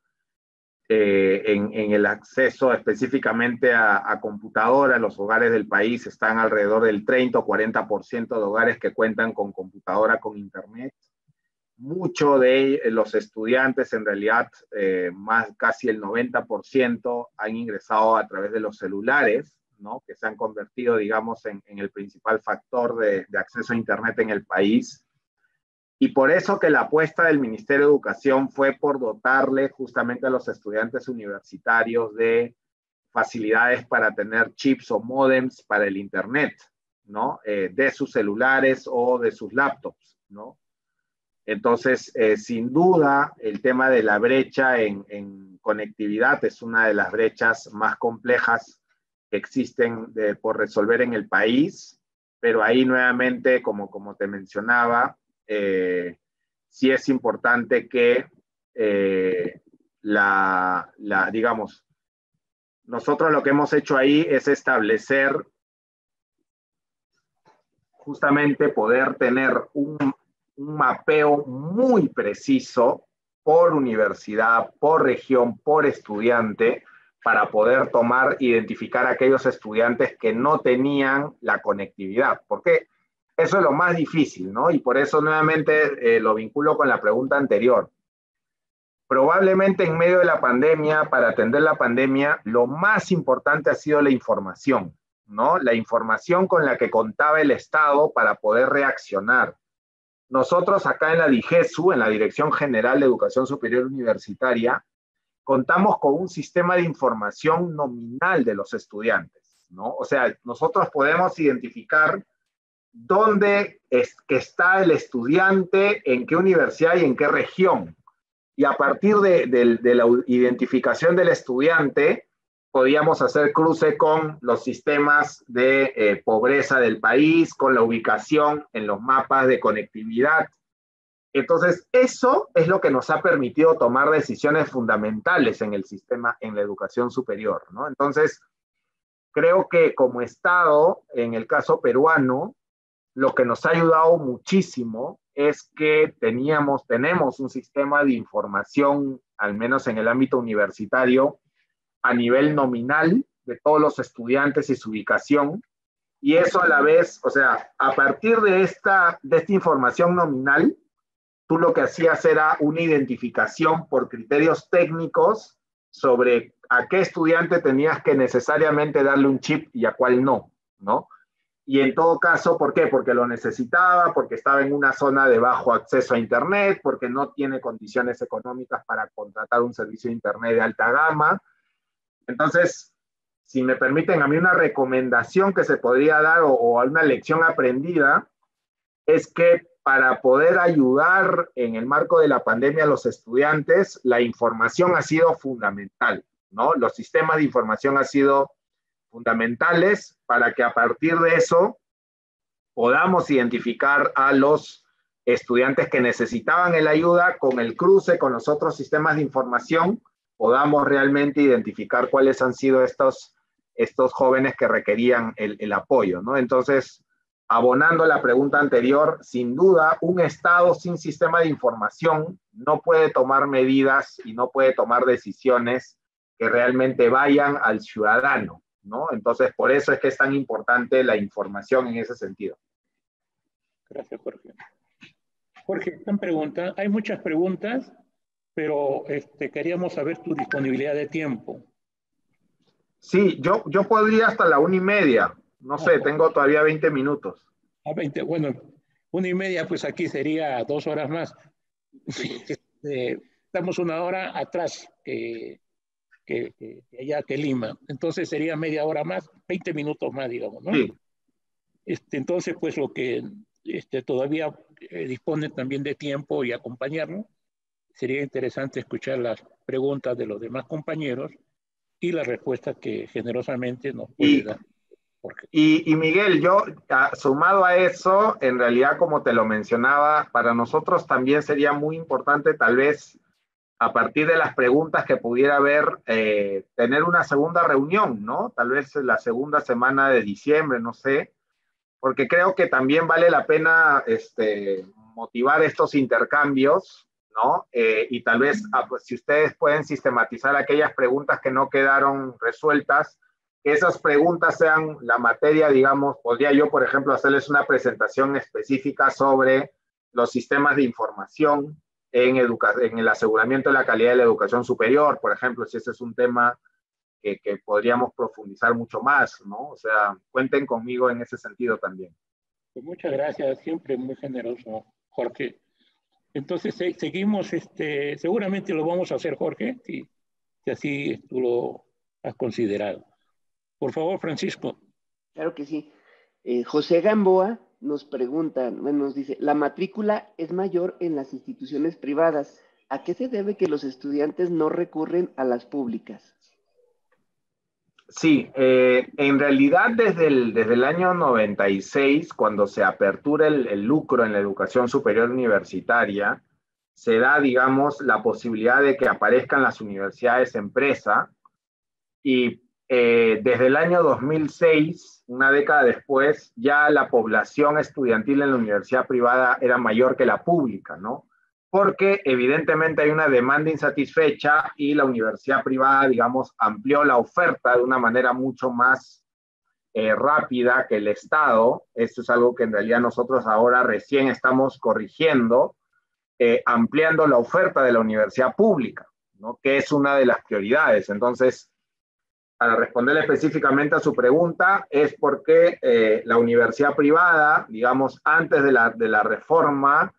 en el acceso específicamente a computadoras, los hogares del país están alrededor del 30 o 40% de hogares que cuentan con computadora con Internet. Muchos de los estudiantes, en realidad, casi el 90% han ingresado a través de los celulares, ¿no? Que se han convertido, digamos, en el principal factor de acceso a Internet en el país. Y por eso que la apuesta del Ministerio de Educación fue por dotarle justamente a los estudiantes universitarios de facilidades para tener chips o módems para el Internet, ¿no? De sus celulares o de sus laptops, ¿no? Entonces, sin duda, el tema de la brecha en conectividad es una de las brechas más complejas que existen por resolver en el país, pero ahí nuevamente, como te mencionaba, sí es importante que digamos, nosotros lo que hemos hecho ahí es establecer justamente poder tener un mapeo muy preciso por universidad, por región, por estudiante, para poder identificar a aquellos estudiantes que no tenían la conectividad. Porque eso es lo más difícil, ¿no? Y por eso nuevamente lo vinculo con la pregunta anterior. Probablemente en medio de la pandemia, para atender la pandemia, lo más importante ha sido la información, ¿no? La información con la que contaba el Estado para poder reaccionar. Nosotros acá en la DIGESU, en la Dirección General de Educación Superior Universitaria, contamos con un sistema de información nominal de los estudiantes, ¿no? O sea, nosotros podemos identificar dónde es que está el estudiante, en qué universidad y en qué región. y a partir de la identificación del estudiante, podíamos hacer cruce con los sistemas de pobreza del país, con la ubicación en los mapas de conectividad. Entonces, eso es lo que nos ha permitido tomar decisiones fundamentales en el sistema, en la educación superior, ¿no? Entonces, creo que como Estado, en el caso peruano, lo que nos ha ayudado muchísimo es que tenemos un sistema de información, al menos en el ámbito universitario, a nivel nominal de todos los estudiantes y su ubicación, y eso a la vez, o sea, a partir de esta información nominal, tú lo que hacías era una identificación por criterios técnicos sobre a qué estudiante tenías que necesariamente darle un chip y a cuál no, ¿no? Y en todo caso, ¿por qué? Porque lo necesitaba, porque estaba en una zona de bajo acceso a Internet, porque no tiene condiciones económicas para contratar un servicio de Internet de alta gama. Entonces, si me permiten a mí una recomendación que se podría dar o una lección aprendida, es que para poder ayudar en el marco de la pandemia a los estudiantes, la información ha sido fundamental, ¿no? Los sistemas de información han sido fundamentales para que a partir de eso podamos identificar a los estudiantes que necesitaban la ayuda con el cruce con los otros sistemas de información, podamos realmente identificar cuáles han sido estos jóvenes que requerían el apoyo, ¿no? Entonces, abonando la pregunta anterior, sin duda, un Estado sin sistema de información no puede tomar medidas y no puede tomar decisiones que realmente vayan al ciudadano, ¿no? Entonces, por eso es que es tan importante la información en ese sentido. Gracias, Jorge. Jorge, están preguntas. Hay muchas preguntas, pero queríamos saber tu disponibilidad de tiempo. Sí, yo podría hasta la 1:30. No sé, tengo todavía 20 minutos. A 20, bueno, 1:30, pues aquí sería 2 horas más. Estamos 1 hora atrás que allá que Lima. Entonces sería media hora más, 20 minutos más, digamos, ¿no? Sí. Entonces, pues lo que todavía dispone también de tiempo y acompañarnos, sería interesante escuchar las preguntas de los demás compañeros y las respuestas que generosamente nos puede dar. Y Miguel, yo sumado a eso, en realidad, como te lo mencionaba, para nosotros también sería muy importante tal vez a partir de las preguntas que pudiera haber, tener una segunda reunión, ¿no? Tal vez la segunda semana de diciembre, no sé, porque creo que también vale la pena motivar estos intercambios, ¿no? Y tal vez, pues, si ustedes pueden sistematizar aquellas preguntas que no quedaron resueltas, que esas preguntas sean la materia, digamos, podría yo, por ejemplo, hacerles una presentación específica sobre los sistemas de información en el aseguramiento de la calidad de la educación superior, por ejemplo, si ese es un tema que podríamos profundizar mucho más, ¿no? O sea, cuenten conmigo en ese sentido también. Pues muchas gracias, siempre muy generoso, Jorge. Entonces, seguimos, seguramente lo vamos a hacer, Jorge, si así tú lo has considerado. Por favor, Francisco. Claro que sí. José Gamboa nos pregunta, nos dice, la matrícula es mayor en las instituciones privadas. ¿A qué se debe que los estudiantes no recurren a las públicas? Sí, en realidad desde el año 96, cuando se apertura el lucro en la educación superior universitaria, se da, digamos, la posibilidad de que aparezcan las universidades empresa, y desde el año 2006, una década después, ya la población estudiantil en la universidad privada era mayor que la pública, ¿no? Porque evidentemente hay una demanda insatisfecha y la universidad privada, digamos, amplió la oferta de una manera mucho más rápida que el Estado. Esto es algo que en realidad nosotros ahora recién estamos corrigiendo, ampliando la oferta de la universidad pública, ¿no? Que es una de las prioridades. Entonces, para responderle específicamente a su pregunta, es porque la universidad privada, digamos, antes de la reforma,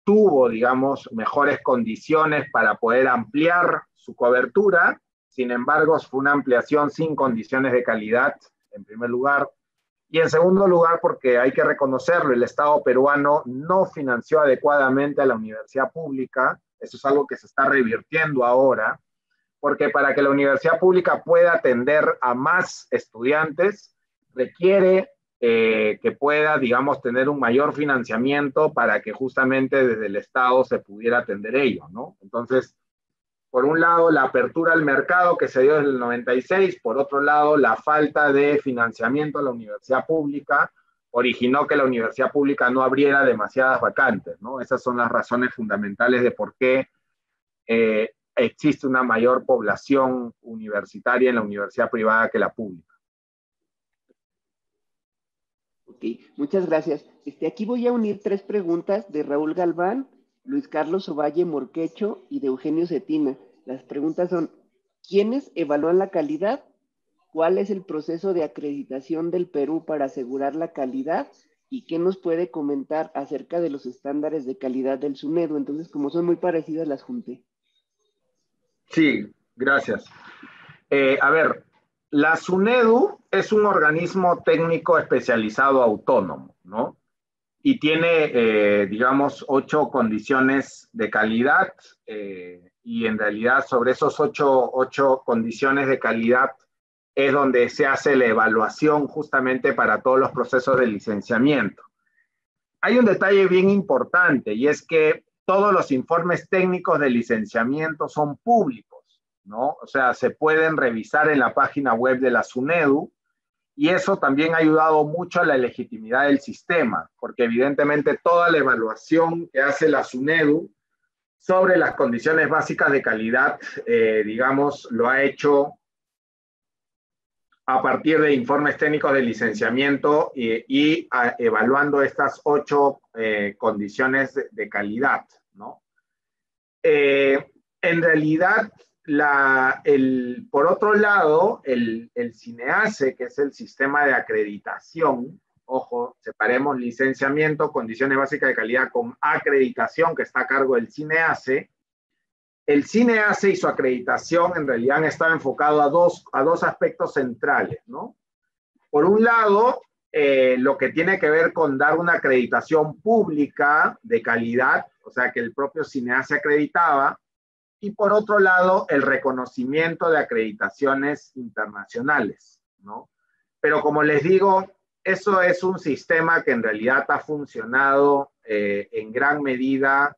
tuvo, digamos, mejores condiciones para poder ampliar su cobertura. Sin embargo, fue una ampliación sin condiciones de calidad, en primer lugar. Y en segundo lugar, porque hay que reconocerlo, el Estado peruano no financió adecuadamente a la universidad pública. Eso es algo que se está revirtiendo ahora, porque para que la universidad pública pueda atender a más estudiantes, requiere que pueda, digamos, tener un mayor financiamiento para que justamente desde el Estado se pudiera atender ello, ¿no? Entonces, por un lado, la apertura al mercado que se dio desde el 96, por otro lado, la falta de financiamiento a la universidad pública originó que la universidad pública no abriera demasiadas vacantes, ¿no? Esas son las razones fundamentales de por qué existe una mayor población universitaria en la universidad privada que la pública. Ok, muchas gracias. Aquí voy a unir 3 preguntas de Raúl Galván, Luis Carlos Ovalle Morquecho y de Eugenio Cetina. Las preguntas son, ¿quiénes evalúan la calidad? ¿Cuál es el proceso de acreditación del Perú para asegurar la calidad? ¿Y qué nos puede comentar acerca de los estándares de calidad del SUNEDU? Entonces, como son muy parecidas, las junté. Sí, gracias. A ver, la SUNEDU es un organismo técnico especializado autónomo, ¿no? Y tiene, digamos, 8 condiciones de calidad y en realidad sobre esos 8 condiciones de calidad es donde se hace la evaluación justamente para todos los procesos de licenciamiento. Hay un detalle bien importante y es que todos los informes técnicos de licenciamiento son públicos, ¿no? O sea, se pueden revisar en la página web de la SUNEDU y eso también ha ayudado mucho a la legitimidad del sistema, porque evidentemente toda la evaluación que hace la SUNEDU sobre las condiciones básicas de calidad, digamos, lo ha hecho a partir de informes técnicos de licenciamiento y evaluando estas 8 condiciones de calidad, ¿no? En realidad, por otro lado, el SINEACE, que es el sistema de acreditación, ojo, separemos licenciamiento, condiciones básicas de calidad con acreditación, que está a cargo del SINEACE. El SINEACE y su acreditación en realidad han estado enfocados a dos aspectos centrales, ¿no? Por un lado, lo que tiene que ver con dar una acreditación pública de calidad, o sea, que el propio SINEACE acreditaba, y por otro lado, el reconocimiento de acreditaciones internacionales, ¿no? Pero como les digo, eso es un sistema que en realidad ha funcionado en gran medida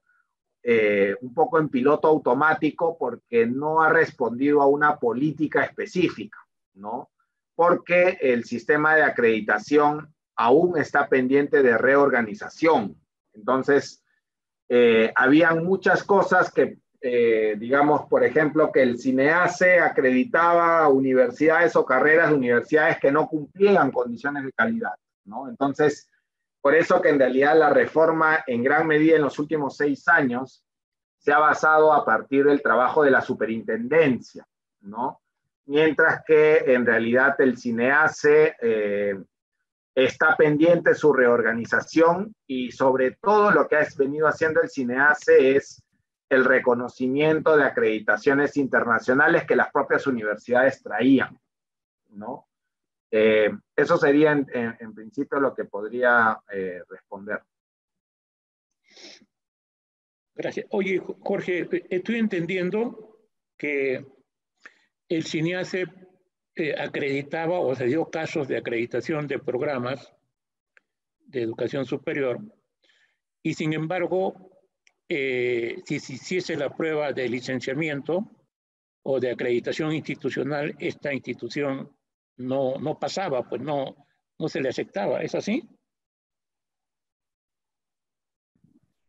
un poco en piloto automático porque no ha respondido a una política específica, ¿no? Porque el sistema de acreditación aún está pendiente de reorganización. Entonces, habían muchas cosas que, digamos, por ejemplo, que el SINEACE acreditaba universidades o carreras de universidades que no cumplían condiciones de calidad, ¿no? Entonces, por eso que en realidad la reforma en gran medida en los últimos 6 años se ha basado a partir del trabajo de la superintendencia, ¿no? Mientras que en realidad el SINEACE está pendiente su reorganización y sobre todo lo que ha venido haciendo el SINEACE es el reconocimiento de acreditaciones internacionales que las propias universidades traían, ¿no? Eso sería en principio lo que podría responder. Gracias. Oye, Jorge, estoy entendiendo que el SINEACE acreditaba o se dio casos de acreditación de programas de educación superior y sin embargo, si se hiciese la prueba de licenciamiento o de acreditación institucional, esta institución no pasaba, pues no se le aceptaba. ¿Es así?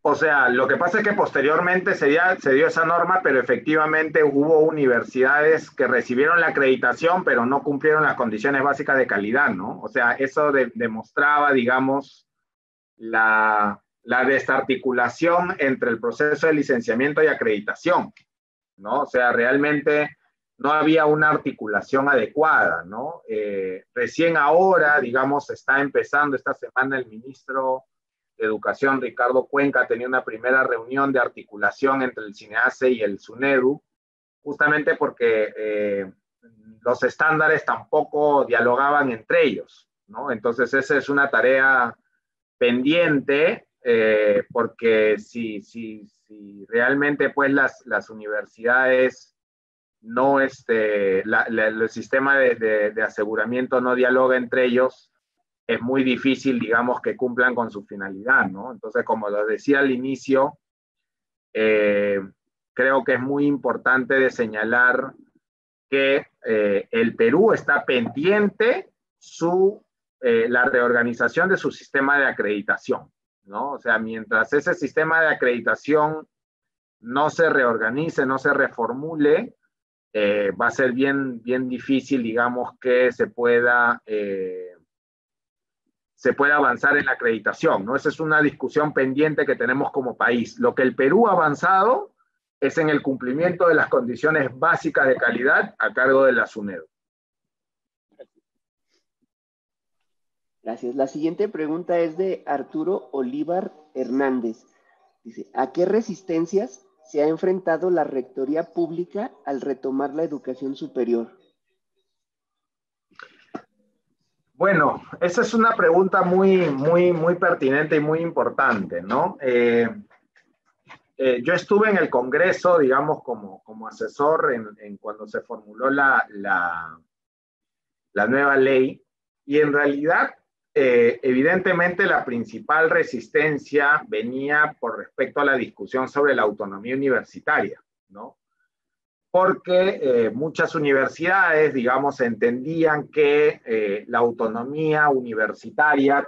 O sea, lo que pasa es que posteriormente se dio esa norma, pero efectivamente hubo universidades que recibieron la acreditación, pero no cumplieron las condiciones básicas de calidad, ¿no? O sea, eso demostraba, digamos, la desarticulación entre el proceso de licenciamiento y acreditación, ¿no? O sea, realmente no había una articulación adecuada, ¿no? Recién ahora, digamos, está empezando esta semana el ministro de Educación, Ricardo Cuenca, tenía una primera reunión de articulación entre el SINEACE y el SUNEDU, justamente porque los estándares tampoco dialogaban entre ellos, ¿no? Entonces esa es una tarea pendiente porque si realmente pues las universidades no, el sistema de aseguramiento no dialoga entre ellos, es muy difícil, digamos, que cumplan con su finalidad, ¿no? Entonces, como lo decía al inicio, creo que es muy importante de señalar que el Perú está pendiente la reorganización de su sistema de acreditación, ¿no? O sea, mientras ese sistema de acreditación no se reorganice, no se reformule, va a ser bien difícil, digamos, que se pueda avanzar en la acreditación, ¿no? Esa es una discusión pendiente que tenemos como país. Lo que el Perú ha avanzado es en el cumplimiento de las condiciones básicas de calidad a cargo de la SUNEDU. Gracias. La siguiente pregunta es de Arturo Olívar Hernández. Dice, ¿a qué resistencias se ha enfrentado la Rectoría Pública al retomar la educación superior? Bueno, esa es una pregunta muy pertinente y muy importante, ¿no? Yo estuve en el Congreso, digamos, como asesor en cuando se formuló la nueva ley, y en realidad, evidentemente, la principal resistencia venía por respecto a la discusión sobre la autonomía universitaria, ¿no? Porque muchas universidades, digamos, entendían que la autonomía universitaria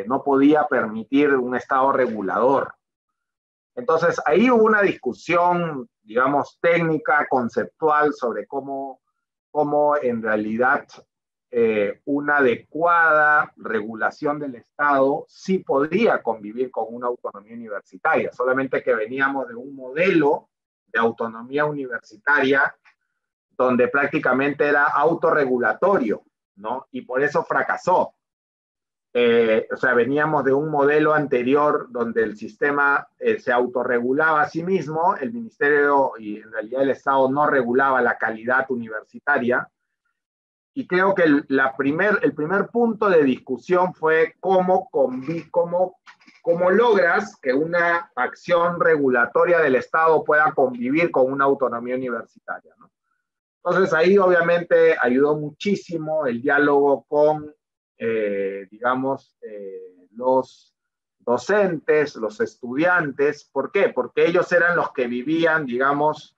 no podía permitir un Estado regulador. Entonces, ahí hubo una discusión, digamos, técnica, conceptual, sobre cómo en realidad una adecuada regulación del Estado sí podía convivir con una autonomía universitaria, solamente que veníamos de un modelo de autonomía universitaria donde prácticamente era autorregulatorio, ¿no? Y por eso fracasó. O sea, veníamos de un modelo anterior donde el sistema se autorregulaba a sí mismo, el ministerio y en realidad el Estado no regulaba la calidad universitaria. Y creo que el primer punto de discusión fue cómo logras que una acción regulatoria del Estado pueda convivir con una autonomía universitaria, ¿no? Entonces ahí obviamente ayudó muchísimo el diálogo con, digamos, los docentes, los estudiantes. ¿Por qué? Porque ellos eran los que vivían, digamos,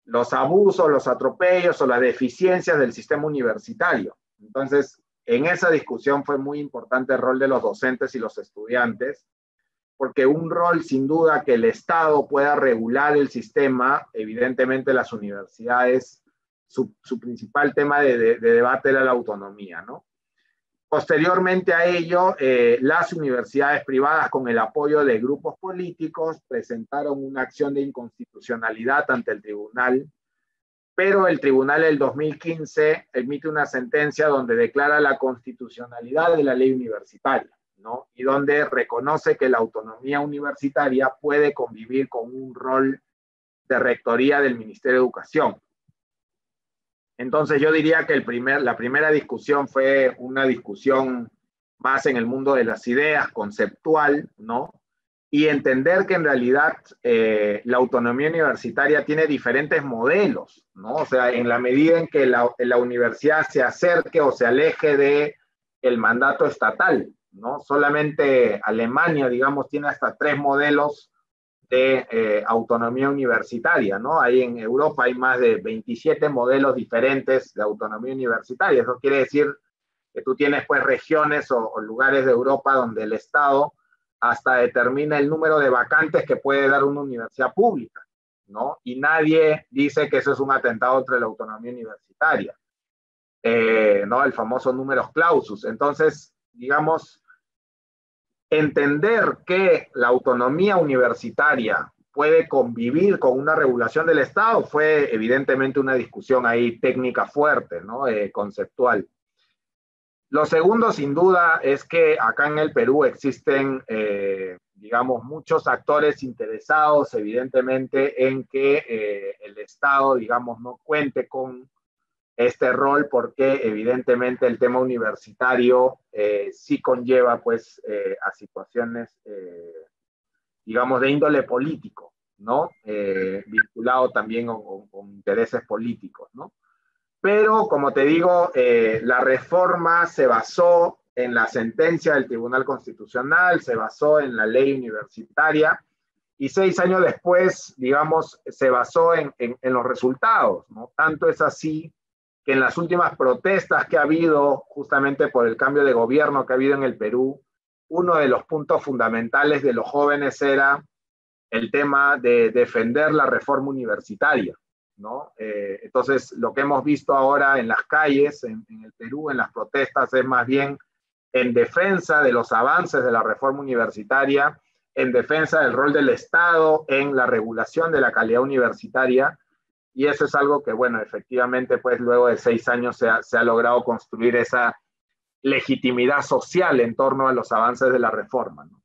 los abusos, los atropellos o las deficiencias del sistema universitario. Entonces, en esa discusión fue muy importante el rol de los docentes y los estudiantes, porque un rol sin duda que el Estado pueda regular el sistema, evidentemente las universidades, su principal tema de debate era la autonomía, ¿no? Posteriormente a ello, las universidades privadas, con el apoyo de grupos políticos, presentaron una acción de inconstitucionalidad ante el tribunal, pero el tribunal del 2015 emite una sentencia donde declara la constitucionalidad de la ley universitaria, ¿no? Y donde reconoce que la autonomía universitaria puede convivir con un rol de rectoría del Ministerio de Educación. Entonces yo diría que la primera discusión fue una discusión más en el mundo de las ideas, conceptual, ¿no? Y entender que en realidad la autonomía universitaria tiene diferentes modelos, ¿no? O sea, en la medida en que la universidad se acerque o se aleje del mandato estatal, ¿no? Solamente Alemania, digamos, tiene hasta 3 modelos de autonomía universitaria, ¿no? Ahí en Europa hay más de 27 modelos diferentes de autonomía universitaria. Eso quiere decir que tú tienes pues regiones o lugares de Europa donde el Estado hasta determina el número de vacantes que puede dar una universidad pública, ¿no? Y nadie dice que eso es un atentado contra la autonomía universitaria, ¿no? El famoso numerus clausus. Entonces, digamos, entender que la autonomía universitaria puede convivir con una regulación del Estado fue evidentemente una discusión ahí técnica fuerte, ¿no? Conceptual. Lo segundo, sin duda, es que acá en el Perú existen, digamos, muchos actores interesados, evidentemente, en que el Estado, digamos, no cuente con este rol porque evidentemente el tema universitario sí conlleva pues a situaciones, digamos, de índole político, ¿no? Vinculado también con intereses políticos, ¿no? Pero, como te digo, la reforma se basó en la sentencia del Tribunal Constitucional, se basó en la ley universitaria, y 6 años después, digamos, se basó en los resultados, ¿no? Tanto es así que en las últimas protestas que ha habido, justamente por el cambio de gobierno que ha habido en el Perú, uno de los puntos fundamentales de los jóvenes era el tema de defender la reforma universitaria, ¿no? Entonces, lo que hemos visto ahora en las calles, en el Perú, en las protestas, es más bien en defensa de los avances de la reforma universitaria, en defensa del rol del Estado en la regulación de la calidad universitaria, y eso es algo que, bueno, efectivamente, pues luego de 6 años se ha logrado construir esa legitimidad social en torno a los avances de la reforma, ¿no?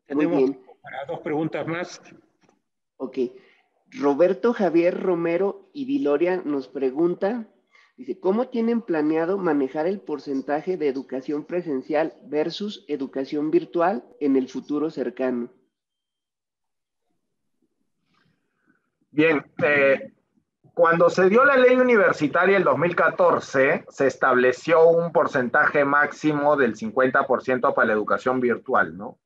Tenemos para 2 preguntas más. Ok. Roberto Javier Romero y Viloria nos pregunta, dice, ¿cómo tienen planeado manejar el porcentaje de educación presencial versus educación virtual en el futuro cercano? Bien, cuando se dio la ley universitaria en 2014, se estableció un porcentaje máximo del 50% para la educación virtual, ¿no?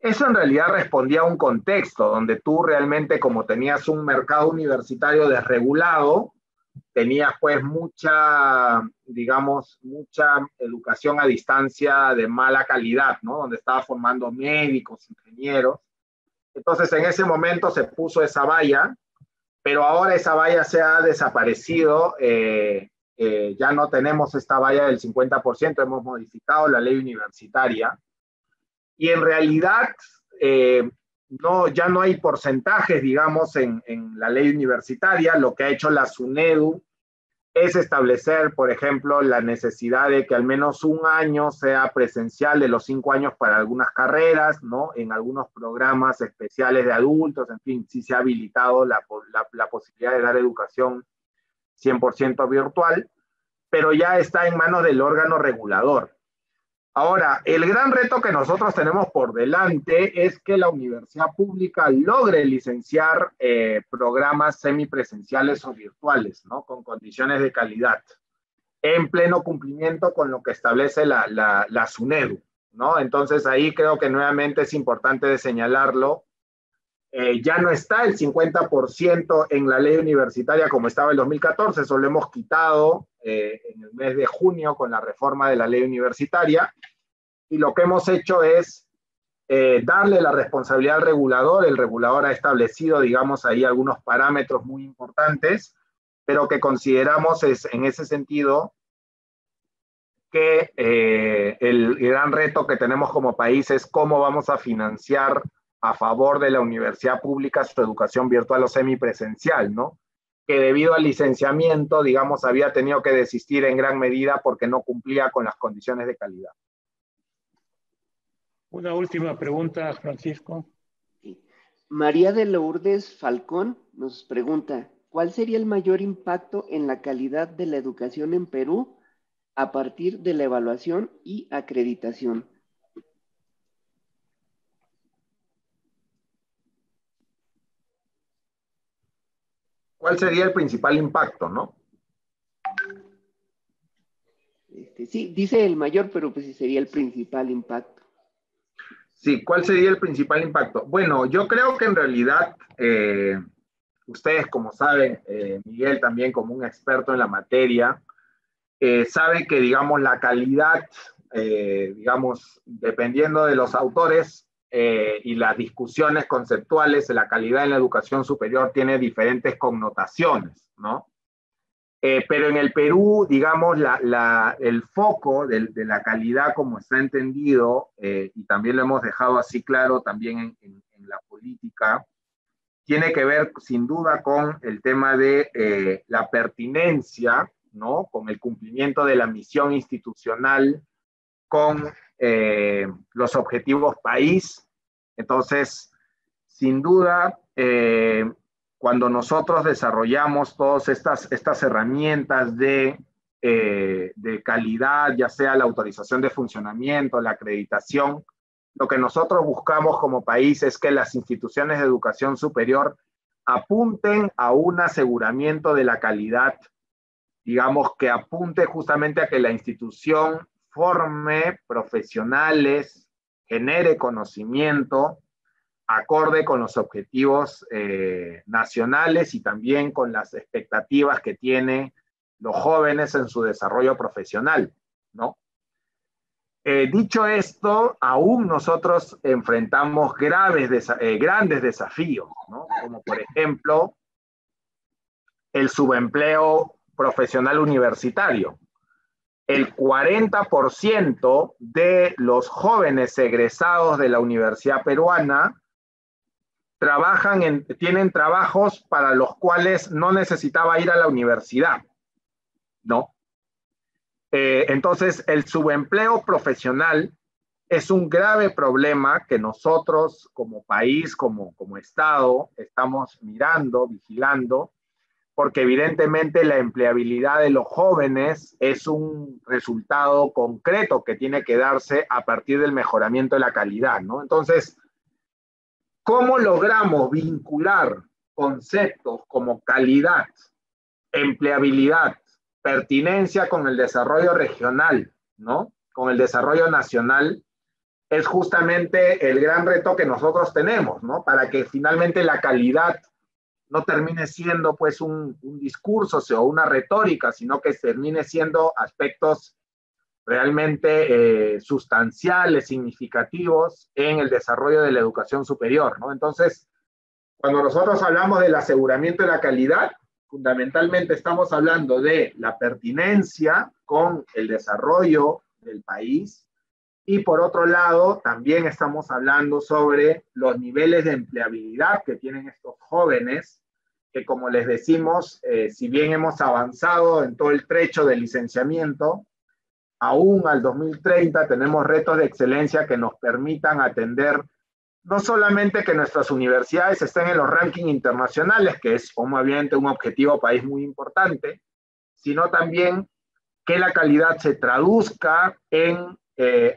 Eso en realidad respondía a un contexto donde tú realmente, como tenías un mercado universitario desregulado, tenías pues mucha, digamos, mucha educación a distancia de mala calidad, ¿no? Donde estaba formando médicos, ingenieros. Entonces en ese momento se puso esa valla, pero ahora esa valla se ha desaparecido, ya no tenemos esta valla del 50%, hemos modificado la ley universitaria, y en realidad ya no hay porcentajes, digamos, en la ley universitaria. Lo que ha hecho la SUNEDU es establecer, por ejemplo, la necesidad de que al menos un año sea presencial de los 5 años para algunas carreras, ¿no? En algunos programas especiales de adultos, en fin, sí se ha habilitado la posibilidad de dar educación 100% virtual, pero ya está en manos del órgano regulador. Ahora, el gran reto que nosotros tenemos por delante es que la universidad pública logre licenciar programas semipresenciales o virtuales, ¿no? Con condiciones de calidad, en pleno cumplimiento con lo que establece la SUNEDU, ¿no? Entonces ahí creo que nuevamente es importante de señalarlo. Ya no está el 50% en la ley universitaria como estaba en 2014, eso lo hemos quitado en el mes de junio con la reforma de la ley universitaria, y lo que hemos hecho es darle la responsabilidad al regulador. El regulador ha establecido, digamos, ahí algunos parámetros muy importantes, pero que consideramos en ese sentido que el gran reto que tenemos como país es cómo vamos a financiar a favor de la universidad pública su educación virtual o semipresencial, ¿no? Que debido al licenciamiento, digamos, había tenido que desistir en gran medida porque no cumplía con las condiciones de calidad. Una última pregunta, Francisco. María de Lourdes Falcón nos pregunta, ¿cuál sería el mayor impacto en la calidad de la educación en Perú a partir de la evaluación y acreditación? ¿Cuál sería el principal impacto, no? Sí, dice el mayor, pero pues sí sería el principal impacto. Sí, ¿cuál sería el principal impacto? Bueno, yo creo que en realidad ustedes, como saben, Miguel también como un experto en la materia, sabe que, digamos, la calidad, digamos, dependiendo de los autores y las discusiones conceptuales, la calidad en la educación superior tiene diferentes connotaciones, ¿no? Pero en el Perú, digamos, el foco de la calidad como está entendido, y también lo hemos dejado así claro también en la política, tiene que ver sin duda con el tema de la pertinencia, ¿no? Con el cumplimiento de la misión institucional, con los objetivos país. Entonces, sin duda, cuando nosotros desarrollamos todas estas herramientas de calidad, ya sea la autorización de funcionamiento, la acreditación, lo que nosotros buscamos como país es que las instituciones de educación superior apunten a un aseguramiento de la calidad, digamos, que apunte justamente a que la institución forme profesionales, genere conocimiento acorde con los objetivos nacionales y también con las expectativas que tienen los jóvenes en su desarrollo profesional, ¿no? Dicho esto, aún nosotros enfrentamos grandes desafíos, ¿no? Como por ejemplo el subempleo profesional universitario. El 40% de los jóvenes egresados de la Universidad Peruana tienen trabajos para los cuales no necesitaba ir a la universidad, ¿no? Entonces, el subempleo profesional es un grave problema que nosotros como país, como Estado, estamos mirando, vigilando, porque evidentemente la empleabilidad de los jóvenes es un resultado concreto que tiene que darse a partir del mejoramiento de la calidad, ¿no? Entonces, ¿cómo logramos vincular conceptos como calidad, empleabilidad, pertinencia con el desarrollo regional, ¿no? Con el desarrollo nacional? Es justamente el gran reto que nosotros tenemos, ¿no? Para que finalmente la calidad no termine siendo pues un discurso o una retórica, sino que termine siendo aspectos realmente sustanciales, significativos en el desarrollo de la educación superior, ¿no? Entonces, cuando nosotros hablamos del aseguramiento de la calidad, fundamentalmente estamos hablando de la pertinencia con el desarrollo del país y por otro lado también estamos hablando sobre los niveles de empleabilidad que tienen estos jóvenes que, como les decimos, si bien hemos avanzado en todo el trecho de licenciamiento, aún al 2030 tenemos retos de excelencia que nos permitan atender no solamente que nuestras universidades estén en los rankings internacionales, que es obviamente un objetivo país muy importante, sino también que la calidad se traduzca en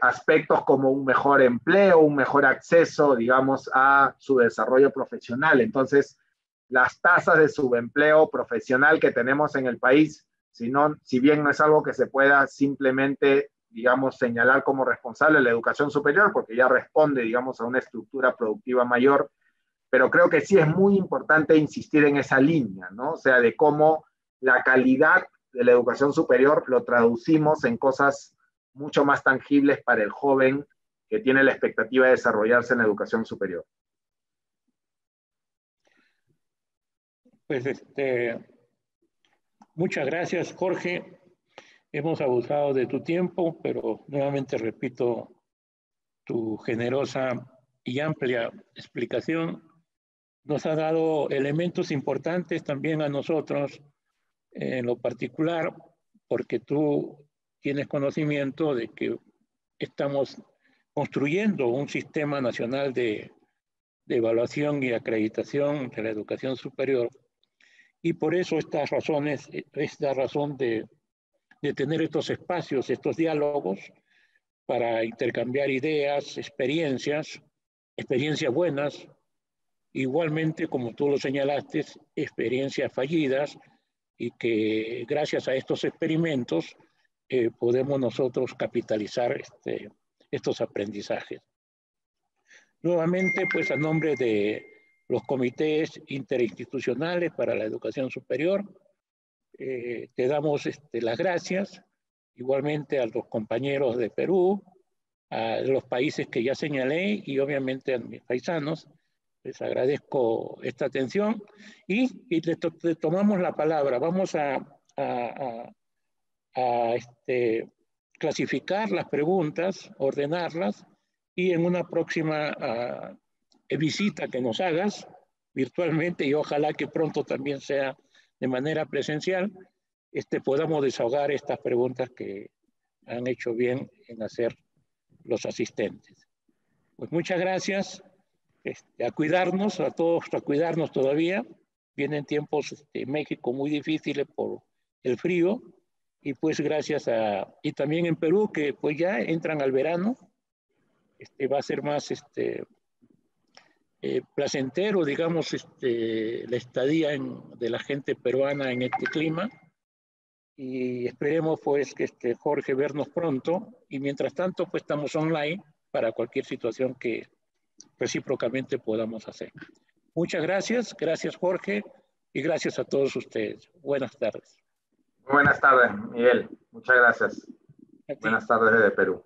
aspectos como un mejor empleo, un mejor acceso, digamos, a su desarrollo profesional. Entonces, las tasas de subempleo profesional que tenemos en el país, si bien no es algo que se pueda simplemente, digamos, señalar como responsable de la educación superior, porque ya responde, digamos, a una estructura productiva mayor, pero creo que sí es muy importante insistir en esa línea, ¿no? O sea, de cómo la calidad de la educación superior lo traducimos en cosas mucho más tangibles para el joven que tiene la expectativa de desarrollarse en la educación superior. Pues muchas gracias, Jorge. Hemos abusado de tu tiempo, pero nuevamente repito tu generosa y amplia explicación. Nos ha dado elementos importantes también a nosotros, en lo particular, porque tú tienes conocimiento de que estamos construyendo un sistema nacional de evaluación y acreditación de la educación superior. Y por eso esta razón de tener estos espacios, estos diálogos, para intercambiar ideas, experiencias buenas, igualmente, como tú lo señalaste, experiencias fallidas, y que gracias a estos experimentos podemos nosotros capitalizar estos aprendizajes. Nuevamente, pues a nombre de los comités interinstitucionales para la educación superior, te damos las gracias, igualmente a los compañeros de Perú, a los países que ya señalé y obviamente a mis paisanos. Les agradezco esta atención y le tomamos la palabra. Vamos a clasificar las preguntas, ordenarlas, y en una próxima visita que nos hagas virtualmente, y ojalá que pronto también sea de manera presencial, podamos desahogar estas preguntas que han hecho bien en hacer los asistentes. Pues muchas gracias, a cuidarnos, a todos, a cuidarnos todavía, Vienen tiempos en México muy difíciles por el frío, y pues gracias a, y también en Perú, que pues ya entran al verano, va a ser más placentero, digamos, la estadía de la gente peruana en este clima, y esperemos pues que Jorge vernos pronto, y mientras tanto pues estamos online para cualquier situación que recíprocamente podamos hacer. Muchas gracias, gracias Jorge, y gracias a todos ustedes. Buenas tardes. Buenas tardes, Miguel. Muchas gracias. Buenas tardes desde Perú.